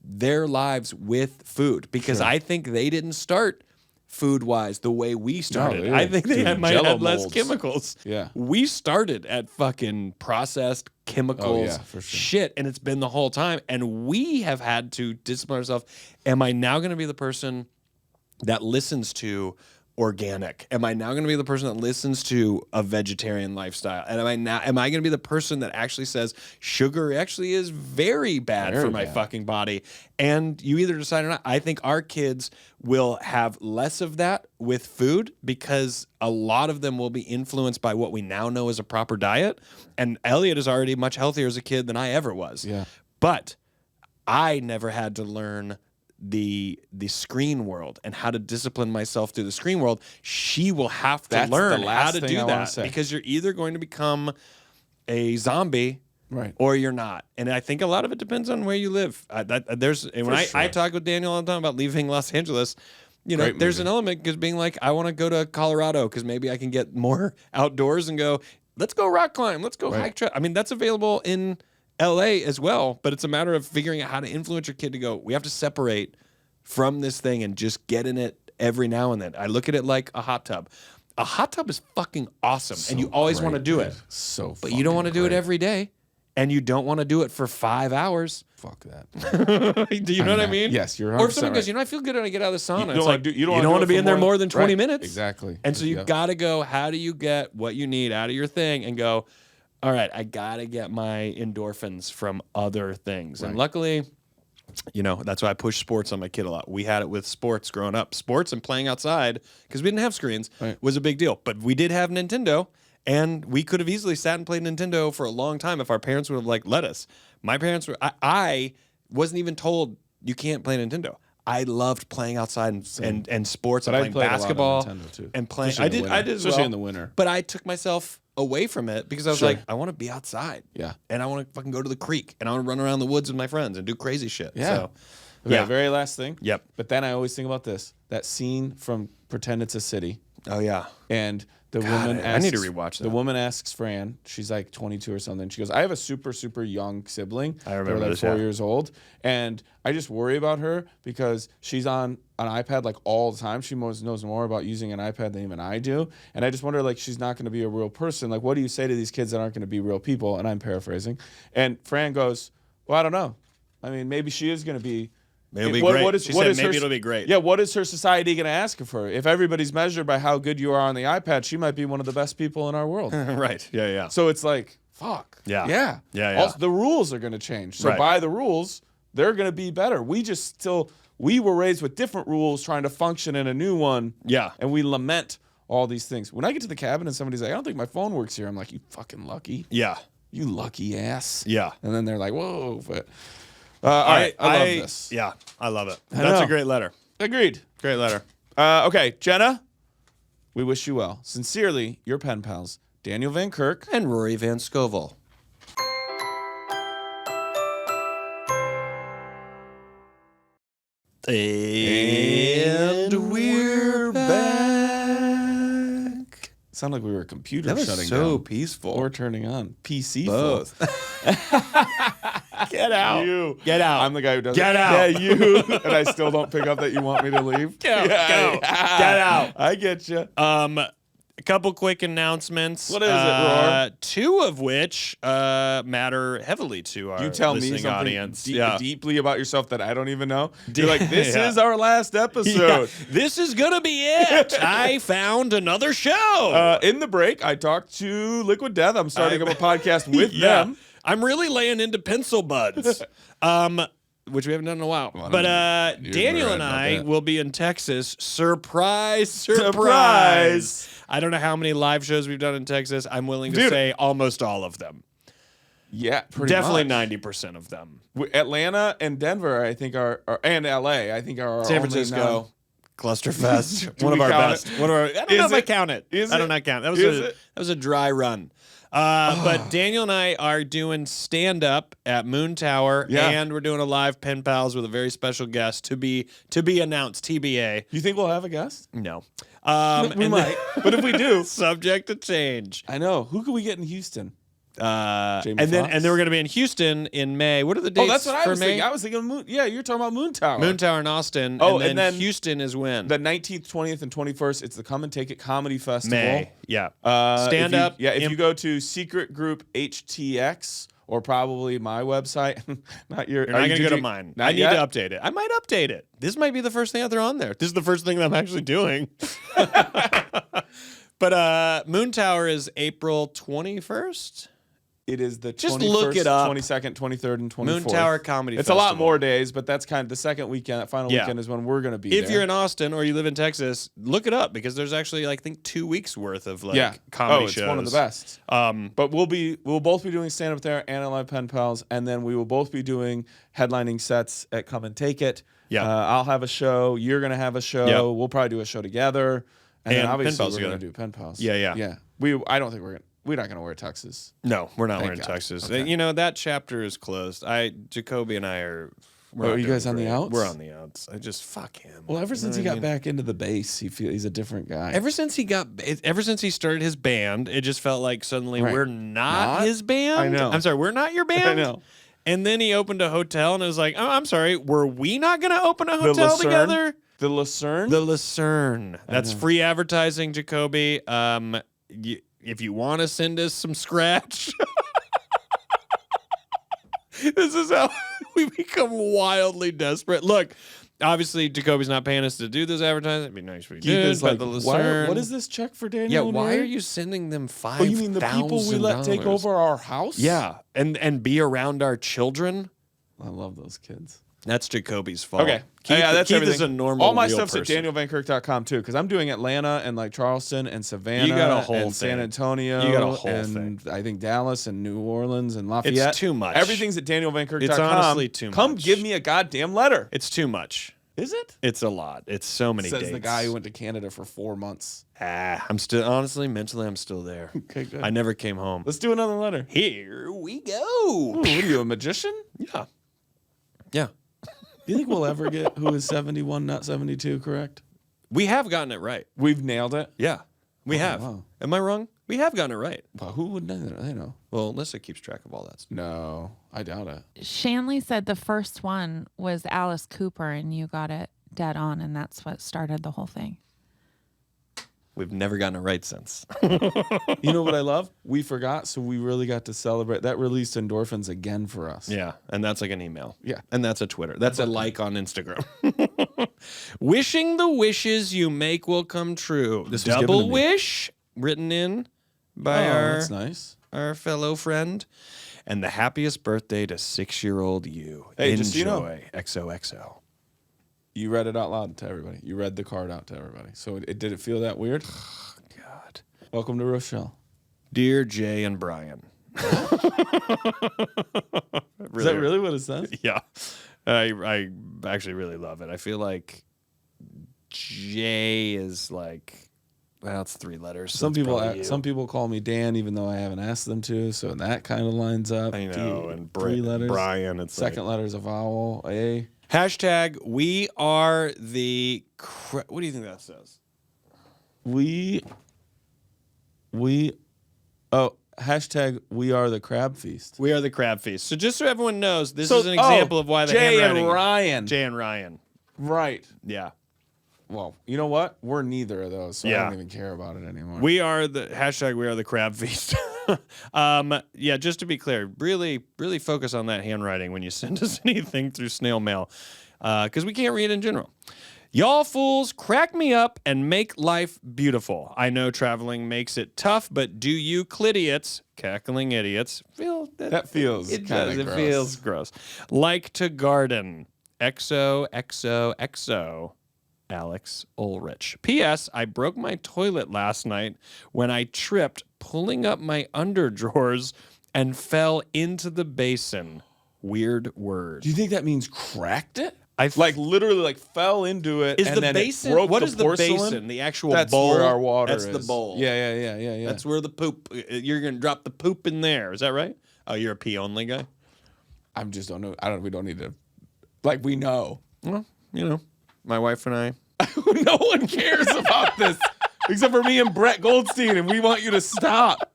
their lives with food. Because I think they didn't start food-wise the way we started. I think they might have less chemicals. Yeah. We started at fucking processed chemicals shit, and it's been the whole time. And we have had to discipline ourselves. Am I now going to be the person that listens to organic? Am I now going to be the person that listens to a vegetarian lifestyle? And am I going to be the person that actually says sugar actually is very bad for my fucking body? And you either decide or not. I think our kids will have less of that with food because a lot of them will be influenced by what we now know as a proper diet. And Elliot is already much healthier as a kid than I ever was. Yeah. But I never had to learn the screen world and how to discipline myself through the screen world. She will have to learn how to do that because you're either going to become a zombie or you're not. And I think a lot of it depends on where you live. When I talk with Daniel all the time about leaving Los Angeles, you know, there's an element because being like, I want to go to Colorado because maybe I can get more outdoors and go, let's go rock climb, let's go hike trail. I mean, that's available in LA as well, but it's a matter of figuring out how to influence your kid to go, we have to separate from this thing and just get in it every now and then. I look at it like a hot tub. A hot tub is fucking awesome, and you always want to do it. But you don't want to do it every day, and you don't want to do it for 5 hours. Fuck that. Do you know what I mean? Yes, you're 100% Or if someone goes, you know, I feel good when I get out of the sauna. You don't want to be in there more than 20 minutes. Exactly. And so you got to go, how do you get what you need out of your thing and go, all right, I got to get my endorphins from other things. And luckily, you know, that's why I push sports on my kid a lot. We had it with sports growing up. Sports and playing outside, because we didn't have screens, was a big deal. But we did have Nintendo, and we could have easily sat and played Nintendo for a long time if our parents would have, like, let us. My parents were, I wasn't even told you can't play Nintendo. I loved playing outside and sports. And playing basketball and playing. I did as especially well, in the winter. But I took myself away from it because I was like, I want to be outside. Yeah. And I want to fucking go to the creek and I want to run around the woods with my friends and do crazy shit. Yeah. So, okay, very last thing. Yep. But then I always think about this. That scene from Pretend It's a City. Oh yeah. And the woman asks, I need to rewatch that. The woman asks Fran, she's like 22 or something. She goes, I have a super, super young sibling. I remember They're like this, 4 years old. And I just worry about her because she's on an iPad like all the time. She knows more about using an iPad than even I do. And I just wonder, like, she's not going to be a real person. Like, what do you say to these kids that aren't going to be real people? And I'm paraphrasing. And Fran goes, well, I don't know. I mean, maybe she is going to be. It'll be great. She said maybe it'll be great. Yeah, what is her society going to ask of her? If everybody's measured by how good you are on the iPad, she might be one of the best people in our world. Right. Yeah, yeah. So it's like, fuck. Yeah. Yeah. Yeah. Also, the rules are going to change. So by the rules, they're going to be better. We were raised with different rules trying to function in a new one. Yeah. And we lament all these things. When I get to the cabin and somebody's like, I don't think my phone works here, I'm like, you fucking lucky. Yeah. You lucky ass. Yeah. And then they're like, whoa. But all right, I love this. Yeah, I love it. That's a great letter. Agreed. Great letter. Okay, Jenna, we wish you well. Sincerely, your pen pals, Daniel Van Kirk and Rory Van Scovel. And we're back. Sound like we were a computer that was shutting so down. Peaceful. Or turning on. PC both. Get out. You. Get out. I'm the guy who does Get it. out. Yeah, you. And I still don't pick up that you want me to leave. Go. Get out. I get you. A couple quick announcements. What is it, Roar? Two of which matter heavily to our listening audience. Deeply about yourself that I don't even know. You're like, this is our last episode. Yeah. This is going to be it. I found another show. In the break, I talked to Liquid Death. I'm starting up a podcast with them. I'm really laying into pencil buds. which we haven't done in a while. But Daniel and I will be in Texas. Surprise. I don't know how many live shows we've done in Texas. I'm willing to say almost all of them. Yeah, definitely 90% of them. Atlanta and Denver, I think, and LA, I think are San Francisco. Clusterfest. One of our best. I don't know if I count it. I do not count. That was a dry run. But Daniel and I are doing stand-up at Moon Tower, and we're doing a live Pen Pals with a very special guest to be announced, TBA. You think we'll have a guest? No. We might. But if we do, subject to change. I know. Who can we get in Houston? And then we're going to be in Houston in May. What are the dates? Oh, that's what I was May? thinking. I was thinking Moon. Yeah, you're talking about Moon Tower. Moon Tower in Austin. Oh, and then Houston is when? The 19th, 20th, and 21st. It's the Come and Take It Comedy Festival. May. Yeah. Stand up. Yeah. If you go to Secret Group HTX or probably my website, not your. You're not going to go to mine. I need to update it. I might update it. This might be the first thing that they're on there. This is the first thing that I'm actually doing. But Moon Tower is April 21st. It is the just 21st, look it up. 22nd, 23rd, and 24th. Moon Tower Comedy It's Festival. a lot more days, but that's kind of the second weekend. That final weekend is when we're going to be If you're in Austin or you live in Texas, look it up because there's actually, I think, 2 weeks worth of comedy shows. It's one of the best. But we'll both be doing stand up there and a live Pen Pals, and then we will both be doing headlining sets at Come and Take It. Yeah, I'll have a show. You're going to have a show. Yep. We'll probably do a show together, and then obviously we're going to do Pen Pals. Yeah. I don't think we're not going to wear tuxes. No, we're not wearing tuxes. Okay. You know, that chapter is closed. Jacoby and I are... Are you guys on the outs? We're on the outs. I just, fuck him. Well, ever since he got back into the bass, he's a different guy. Ever since he started his band, it just felt like suddenly we're not his band. I know. I'm sorry, we're not your band? I know. And then he opened a hotel, and it was like, oh, I'm sorry, were we not going to open a hotel together? The Lucerne? The Lucerne. That's free advertising, Jacoby. If you want to send us some scratch, this is how we become wildly desperate. Look, obviously, Jacoby's not paying us to do this advertising. It'd be nice if we did. Like, the Lucerne. what is this check for Daniel? Yeah, why are you sending them $5,000? Oh, you mean the people we let take over our house? Yeah, and be around our children? I love those kids. That's Jacoby's fault. Okay. Keith, that's Keith everything. is a normal All my real stuff's person. at danielvankirk.com too, because I'm doing Atlanta and like Charleston and Savannah you got a whole and San Antonio. You got a whole and I think Dallas and New Orleans and Lafayette. It's too much. Everything's at danielvankirk.com. It's honestly too much. Come give me a goddamn letter. It's too much. Is it? It's a lot. It's so many dates. Says the guy who went to Canada for 4 months. I'm still, honestly, mentally, I'm still there. Okay, good. I never came home. Let's do another letter. Here we go. Ooh, what are you, a magician? Yeah. Yeah. Do you think we'll ever get who is 71, not 72 correct? We have gotten it right. We've nailed it? Yeah. We have. Wow. Am I wrong? We have gotten it right. Well, who would know that? I know. Well, Alyssa keeps track of all that stuff. No, I doubt it. Shanley said the first one was Alice Cooper, and you got it dead on, and that's what started the whole thing. We've never gotten it right since. You know what I love? We forgot, so we really got to celebrate. That released endorphins again for us. Yeah, and that's like an email. Yeah. And that's a Twitter. That's a like on Instagram. Wishing the wishes you make will come true. This was given to Double me. wish, written in by that's nice. our fellow friend. And the happiest birthday to 6-year-old you. Hey, Enjoy. just so you know. XOXO. You read it out loud to everybody. You read the card out to everybody. So did it feel that weird? God. Welcome to Rochelle. Dear Jay and Brian. Is that really what it says? Yeah. I actually really love it. I feel like Jay is like, well, it's 3 letters. So some people call me Dan, even though I haven't asked them to. So that kind of lines up. I know. And 3 letters. Brian. It's second letter's a vowel. A. Hashtag we are the. What do you think that says? Hashtag we are the crab feast. We are the crab feast. So just so everyone knows, this is an example of why the handwriting. Jay and Ryan. Right. Yeah. Well, you know what? We're neither of those, so Yeah. I don't even care about it anymore. We are the hashtag. We are the crab feast. Yeah. Just to be clear, really, really focus on that handwriting when you send us anything through snail mail, because we can't read in general. Y'all fools crack me up and make life beautiful. I know traveling makes it tough, but do you clidiots, cackling idiots, feel that feels it does. gross. It feels gross. Like to garden. XOXOXO. Alex Ulrich. P.S. I broke my toilet last night when I tripped pulling up my underdrawers and fell into the basin. Weird word. Do you think that means cracked it? Literally fell into it. Is and the then basin? It broke what the is porcelain? The basin? The actual That's bowl. That's where our water That's is. the bowl. Yeah. That's where the poop. You're gonna drop the poop in there. Is that right? Oh, you're a pee only guy. I just don't know. We don't need to. We know. Well, my wife and I. No one cares about this except for me and Brett Goldstein, and we want you to stop.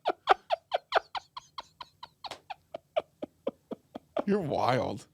You're wild.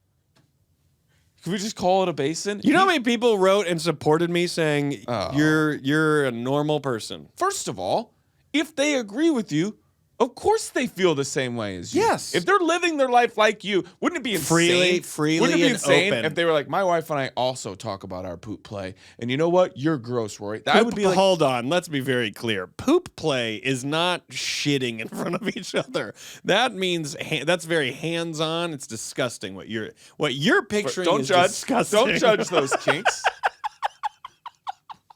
Can we just call it a basin? You know how many people wrote and supported me saying you're a normal person? First of all, if they agree with you, of course they feel the same way as you. Yes. If they're living their life like you, wouldn't it be insane? Freely wouldn't it be and insane open. if they were like, my wife and I also talk about our poop play, and you know what? You're gross, Rory. That would be like, hold on, let's be very clear. Poop play is not shitting in front of each other. That means that's very hands-on. It's disgusting. What you're picturing is disgusting. Don't judge those kinks.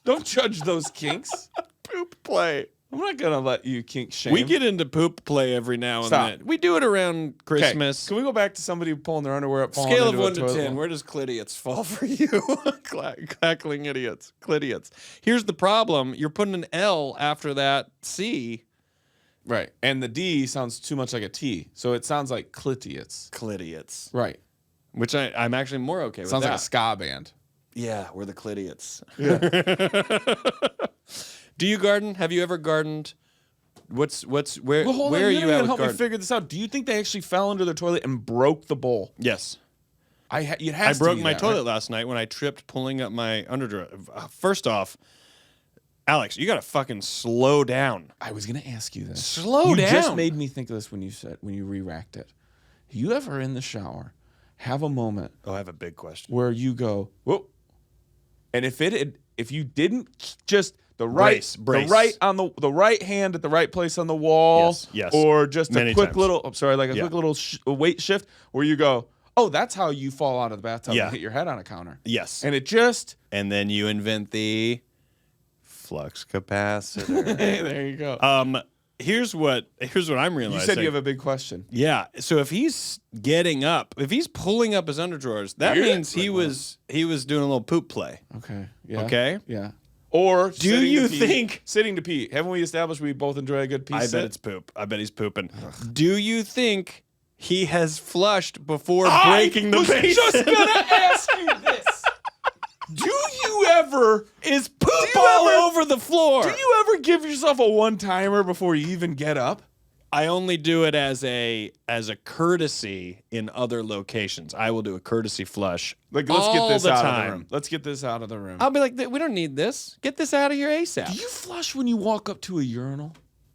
Don't judge those kinks. Poop play. I'm not gonna let you kink shame. We get into poop play every now and then. We do it around Christmas. Can we go back to somebody pulling their underwear up? Scale of 1 to 10. Where does clidiots fall for you? Cackling idiots. Clidiots. Here's the problem. You're putting an L after that C. Right. And the D sounds too much like a T. So it sounds like clitiots. Clidiots. Right. Which I'm actually more okay with. Sounds that. like a ska band. Yeah, we're the clidiots. Yeah. Do you garden? Have you ever gardened? Where Well, where are you at with help garden? me figure this out. Do you think they actually fell under their toilet and broke the bowl? Yes. I broke my toilet last night when I tripped pulling up my underdrawer. First off, Alex, you gotta fucking slow down. I was gonna ask you this. Slow down. You just made me think of this when you re-racked it. You ever in the shower have a moment? Oh, I have a big question. Where you go, whoa, and if you didn't just the right hand at the right place on the wall, yes, or just many a quick times. little, quick little weight shift where you go, oh, that's how you fall out of the bathtub and hit your head on a counter. Yes, and then you invent the flux capacitor. There you go. Here's what I'm realizing. You said you have a big question. Yeah. So if he's getting up, if he's pulling up his underdrawers, that means he was doing a little poop play. Okay. Yeah. Okay. Yeah. Or do you think sitting to pee? Haven't we established we both enjoy a good pee? I bet it's poop. I bet he's pooping. Ugh. Do you think he has flushed before breaking the basin? I was just gonna ask you this. Do you ever over the floor? Do you ever give yourself a one-timer before you even get up? I only do it as a courtesy in other locations. I will do a courtesy flush. Let's get this out of the room. Let's get this out of the room. I'll be like, we don't need this. Get this out of here ASAP. Do you flush when you walk up to a urinal?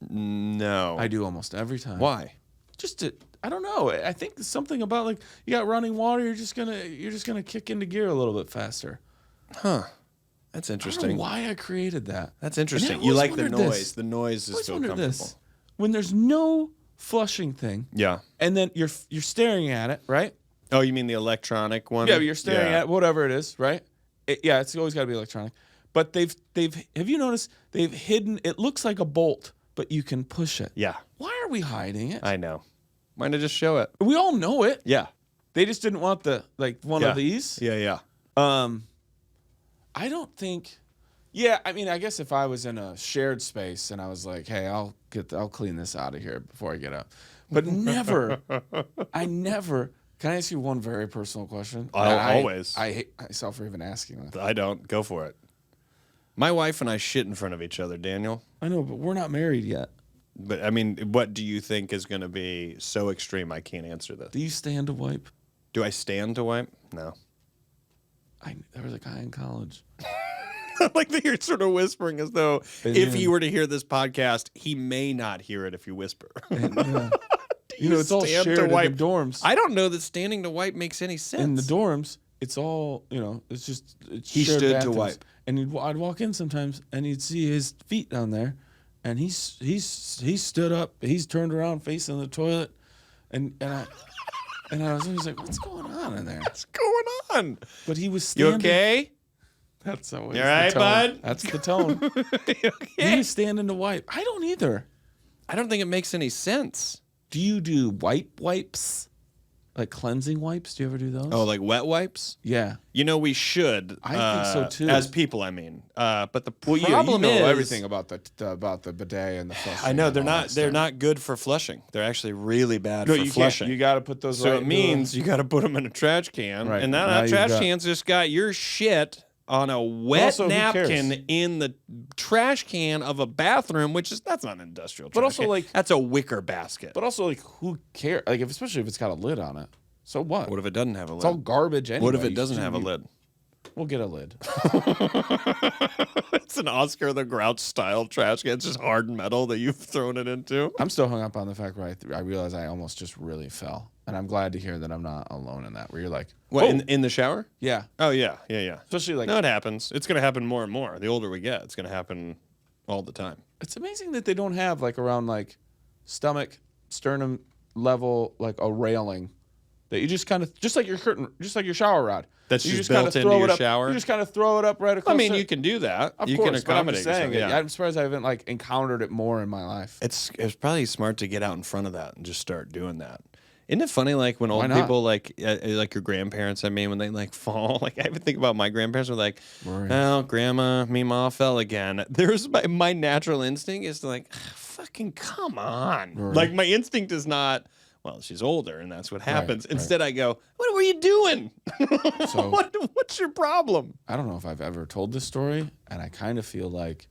No. I do almost every time. Why? I don't know. I think something about you got running water, you're just gonna kick into gear a little bit faster. Huh. That's interesting. I don't know why I created that. That's interesting. You like the noise. The noise is so comfortable. This. When there's no flushing thing. Yeah. And then you're staring at it, right? Oh, you mean the electronic one? Yeah, you're staring at whatever it is, right? It's always got to be electronic. But they've have you noticed they've hidden, it looks like a bolt, but you can push it. Yeah. Why are we hiding it? I know. Why not just show it? We all know it. Yeah. They just didn't want one of these. Yeah. I don't think. Yeah, I mean, I guess if I was in a shared space and I was like, "Hey, I'll clean this out of here before I get up," but never. Can I ask you one very personal question? Always. I hate myself for even asking that. I don't. Go for it. My wife and I shit in front of each other, Daniel. I know, but we're not married yet. But I mean, what do you think is going to be so extreme? I can't answer this. Do you stand to wipe? Do I stand to wipe? No. There was a guy in college. Like that you're sort of whispering as though if he were to hear this podcast, he may not hear it if you whisper. It's all shared in the dorms. I don't know that standing to wipe makes any sense. In the dorms, it's all, it's just He shared stood to bathrooms. wipe. And I'd walk in sometimes, and you'd see his feet down there, and he stood up, he's turned around facing the toilet, and I was always like, what's going on in there? What's going on? But he was standing. You okay? That's always You all right, the tone. bud? That's the tone. You okay? He was standing to wipe. I don't either. I don't think it makes any sense. Do you do wipes? Like cleansing wipes? Do you ever do those? Oh, like wet wipes? Yeah. We should. I think so too. As people, I mean. But the problem is everything about the bidet and the flushing. I know and all that they're stuff. not good for flushing. They're actually really bad for you flushing. You got to put those. So right it means you got to put them in a trash can, Right. and Now that you've trash got- can's just got your shit on a wet also, who cares? napkin in the trash can of a bathroom, that's not an industrial trash But also, can. like- that's a wicker basket. But also, like, who cares? Like, especially if it's got a lid on it. So what? What if it doesn't have a lid? It's all garbage anyway. What if it doesn't have a lid? We'll get a lid. It's an Oscar the Grouch style trash can. It's just hard metal that you've thrown it into. I'm still hung up on the fact where I realized I almost just really fell. And I'm glad to hear that I'm not alone in that, where you're like, What, "Whoa." in the shower? Yeah. Oh, yeah. Especially like, No, it happens. It's going to happen more and more. The older we get, it's going to happen all the time. it's amazing that they don't have like around like stomach, sternum level, like a railing that you just kind of, just like your curtain, just like your shower rod. That's you just kinda built into throw your it up, shower? You just kind of throw it up right across. I mean, you can do that. Of You course, can but I'm accommodate just saying, yourself, yeah. I'm surprised I haven't like encountered it more in my life. It's probably smart to get out in front of that and just start doing that. Isn't it funny, like when old not? people, like your grandparents, I mean, when they like fall, like I even think about my grandparents were like, Rory. "Oh, grandma, me ma fell again." There's my natural instinct is to like, fucking come on. Rory. Like my instinct is not, well, she's older and that's what happens. right. Instead, I go, "What were you doing? So- What's your problem?" I don't know if I've ever told this story, and I kind of feel like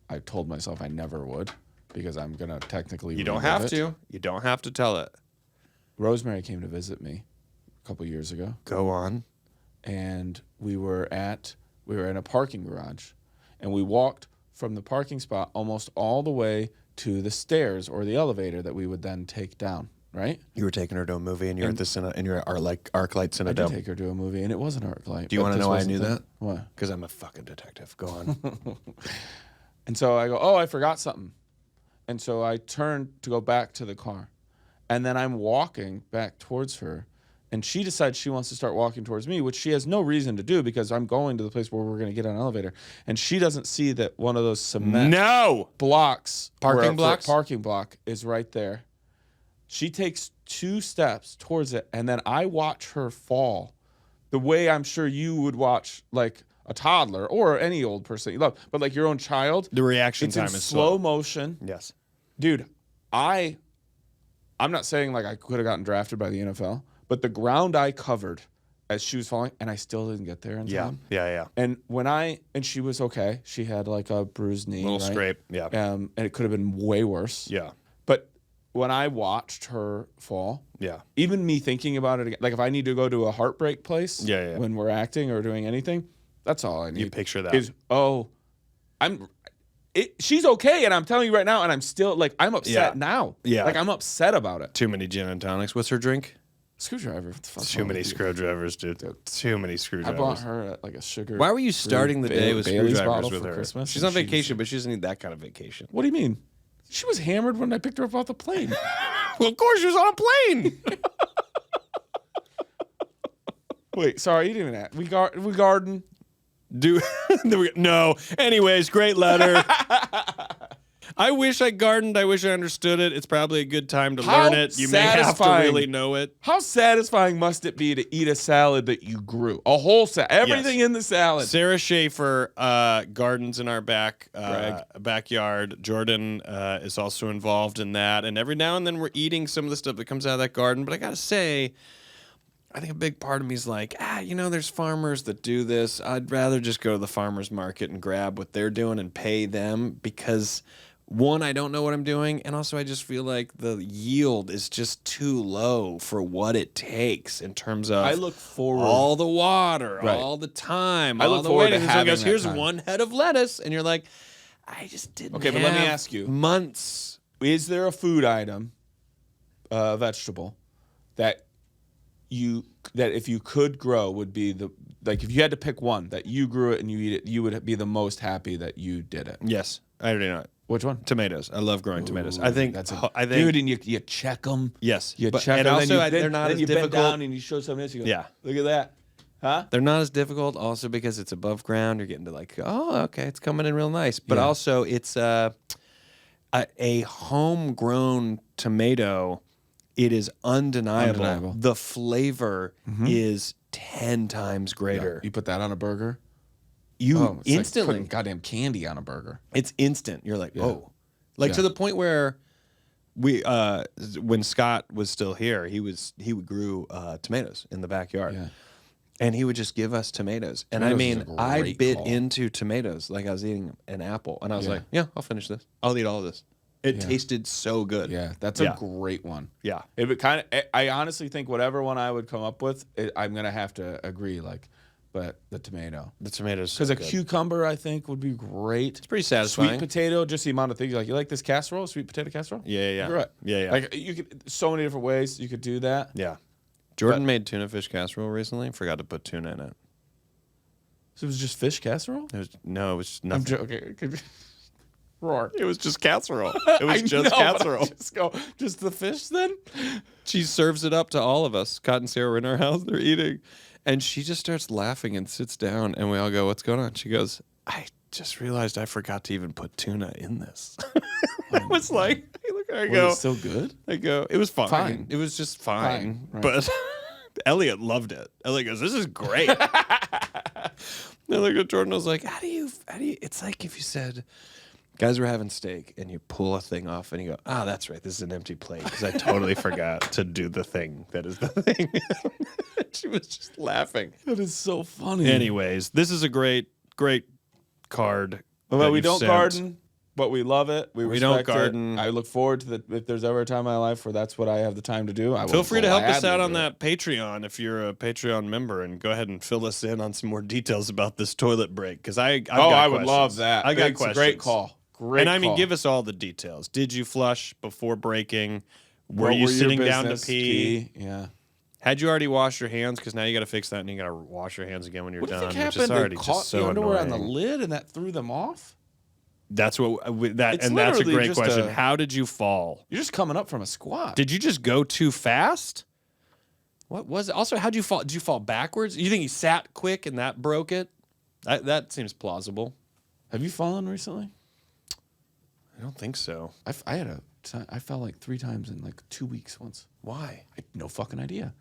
I told myself I never would because I'm gonna technically. You don't relive have it. to. You don't have to tell it. Rosemary came to visit me a couple years ago, Go on. and we were in a parking garage, and we walked from the parking spot almost all the way to the stairs or the elevator that we would then take down. Right? You were taking her to a movie, and you're at the and you're at ArcLight I did Cinedome. take her to a movie, and it was an ArcLight. Do you want to know why I knew that? Why? Because I'm a fucking detective. Go on. And so I go, oh, I forgot something. And so I turn to go back to the car. And then I'm walking back towards her. And she decides she wants to start walking towards me, which she has no reason to do because I'm going to the place where we're going to get on an elevator. And she doesn't see that one of those cement blocks, Parking blocks? parking block is right there. She takes 2 steps towards it. And then I watch her fall the way I'm sure you would watch like a toddler or any old person you love, but like your own child. The reaction It's time in is slow motion. Yes. Dude, I'm not saying like I could have gotten drafted by the NFL, but the ground I covered as she was falling, and I still didn't get there in Yeah. time. Yeah. And and she was okay. She had like a bruised knee, Little right? scrape. Yeah. And it could have been way worse. Yeah. But when I watched her fall, Yeah. even me thinking about it again, like if I need to go to a heartbreak place Yeah. when we're acting or doing anything, that's all I need. You picture that. Is, she's okay, and I'm telling you right now, and I'm still, like, I'm upset now. Yeah. Like, I'm upset about it. Too many gin and tonics. What's her drink? Screwdriver. What the fuck's Too wrong many with you? screwdrivers, dude. Too many I screwdrivers. bought her at, like, a sugar. Why were you starting the day with Bailey's screwdrivers bottle with for her? Christmas, She's and on she vacation, but she doesn't need that kind of vacation. What do you mean? She was hammered when I picked her up off the plane. Well, of course, she was on a plane. Wait, sorry, you didn't even ask. We garden. No. Anyways, great letter. I wish I gardened. I wish I understood it. It's probably a good time to How learn it. You may have to satisfying. really know it. How satisfying must it be to eat a salad that you grew? A whole salad. Everything in the salad. Sarah Schaefer gardens in our Brag. backyard. Jordan is also involved in that. And every now and then we're eating some of the stuff that comes out of that garden. But I got to say, I think a big part of me is like, there's farmers that do this. I'd rather just go to the farmer's market and grab what they're doing and pay them because, one, I don't know what I'm doing, and also I just feel like the yield is just too low for what it takes in terms of I look forward. all the water, Right. all the time, I all look the forward to waiting. So it having goes, that here's time. one head of lettuce, and you're like, I just didn't Okay, but let me have ask you. months. Is there a food item, vegetable, that if you could grow would be if you had to pick one that you grew it and you eat it, you would be the most happy that you did it? Yes, I already know it. Which one? Tomatoes. I love growing tomatoes. I think dude, and you check them. Yes, you check and them. also they're not as difficult. Bend down and you show something else. You go, look at that. Huh? They're not as difficult also because it's above ground. You're getting to okay, it's coming in real nice. But also it's a homegrown tomato. It is undeniable. The flavor is 10 times greater. Yeah. You put that on a burger? You instantly like putting goddamn candy on a burger. It's instant. You're like, to the point where we when Scott was still here, he grew tomatoes in the backyard. Yeah. And he would just give us tomatoes. And I bit into tomatoes like I was eating an apple. And I was like, I'll finish this. I'll eat all of this. It tasted so good. Yeah, that's a great one. Yeah. It would I honestly think whatever one I would come up with, I'm going to have to agree, but the tomato. The tomatoes. Because cucumber, I think, would be great. It's pretty satisfying. Sweet potato, just the amount of things. You like this casserole, sweet potato casserole? Yeah. You're right. Yeah. You could, so many different ways you could do that. Yeah. Jordan made tuna fish casserole recently. Forgot to put tuna in it. So it was just fish casserole? It was nothing. I'm joking. Roar. It was just casserole. It was just casserole. Just the fish then? She serves it up to all of us. Scott and Sarah were in our house. They're eating. And she just starts laughing and sits down. And we all go, what's going on? She goes, I just realized I forgot to even put tuna in this. I was like, hey, look, I go. Was it still good? I go, it was fine. It was just fine. Right. But Elliot loved it. Elliot goes, this is great. And I look at Jordan. I was like, how do you, it's like if you said, guys were having steak and you pull a thing off and you go, that's right. This is an empty plate because I totally forgot to do the thing that is the thing. She was just laughing. That is so funny. Anyways, this is a great card. Well, we don't garden, but we love it. We don't garden. I look forward to if there's ever a time in my life where that's what I have the time to do. Feel free to help us out on that Patreon if you're a Patreon member, and go ahead and fill us in on some more details about this toilet break because I would love that. I got questions. Great call. And give us all the details. Did you flush before breaking? Were you sitting down to pee? Yeah. Had you already washed your hands? Because now you got to fix that, and you got to wash your hands again when you're done. What do you think happened? Already they caught the underwear on the lid, and that threw them off. That's what and that's a great question. How did you fall? You're just coming up from a squat. Did you just go too fast? What was it? Also, how'd you fall? Did you fall backwards? You think you sat quick and that broke it? That seems plausible. Have you fallen recently? I don't think so. I fell like 3 times in like 2 weeks once. Why? I have no fucking idea.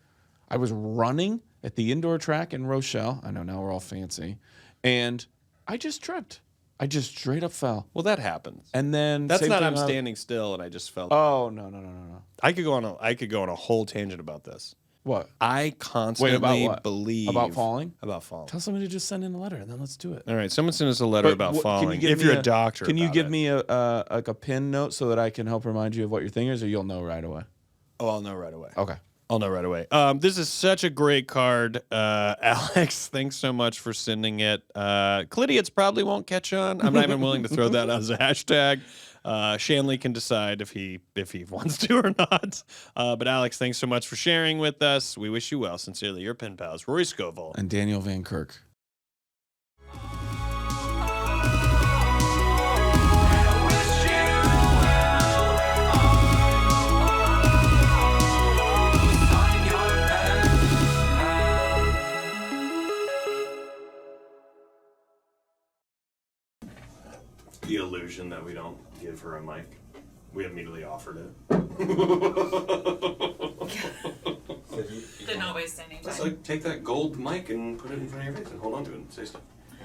I was running at the indoor track in Rochelle. I know now we're all fancy. And I just tripped. I just straight up fell. Well, that happens. And then that's not I'm standing still and I just fell. Oh, no. I could go on a whole tangent about this. What? I constantly believe about falling. About falling. Tell somebody to just send in a letter and then let's do it. All right, someone send us a letter about falling. If you're a doctor, can you give me a pin note so that I can help remind you of what your thing is, or you'll know right away? Oh, I'll know right away. Okay. I'll know right away. This is such a great card. Alex, thanks so much for sending it. Clidiates probably won't catch on. I'm not even willing to throw that as a hashtag. Shanley can decide if he wants to or not. But Alex, thanks so much for sharing with us. We wish you well. Sincerely, your pen pals, Rory Scovel and Daniel Van Kirk. The illusion that we don't give her a mic. We immediately offered it. Then not waste any time. Just take that gold mic and put it in front of your face and hold on to it and say stuff.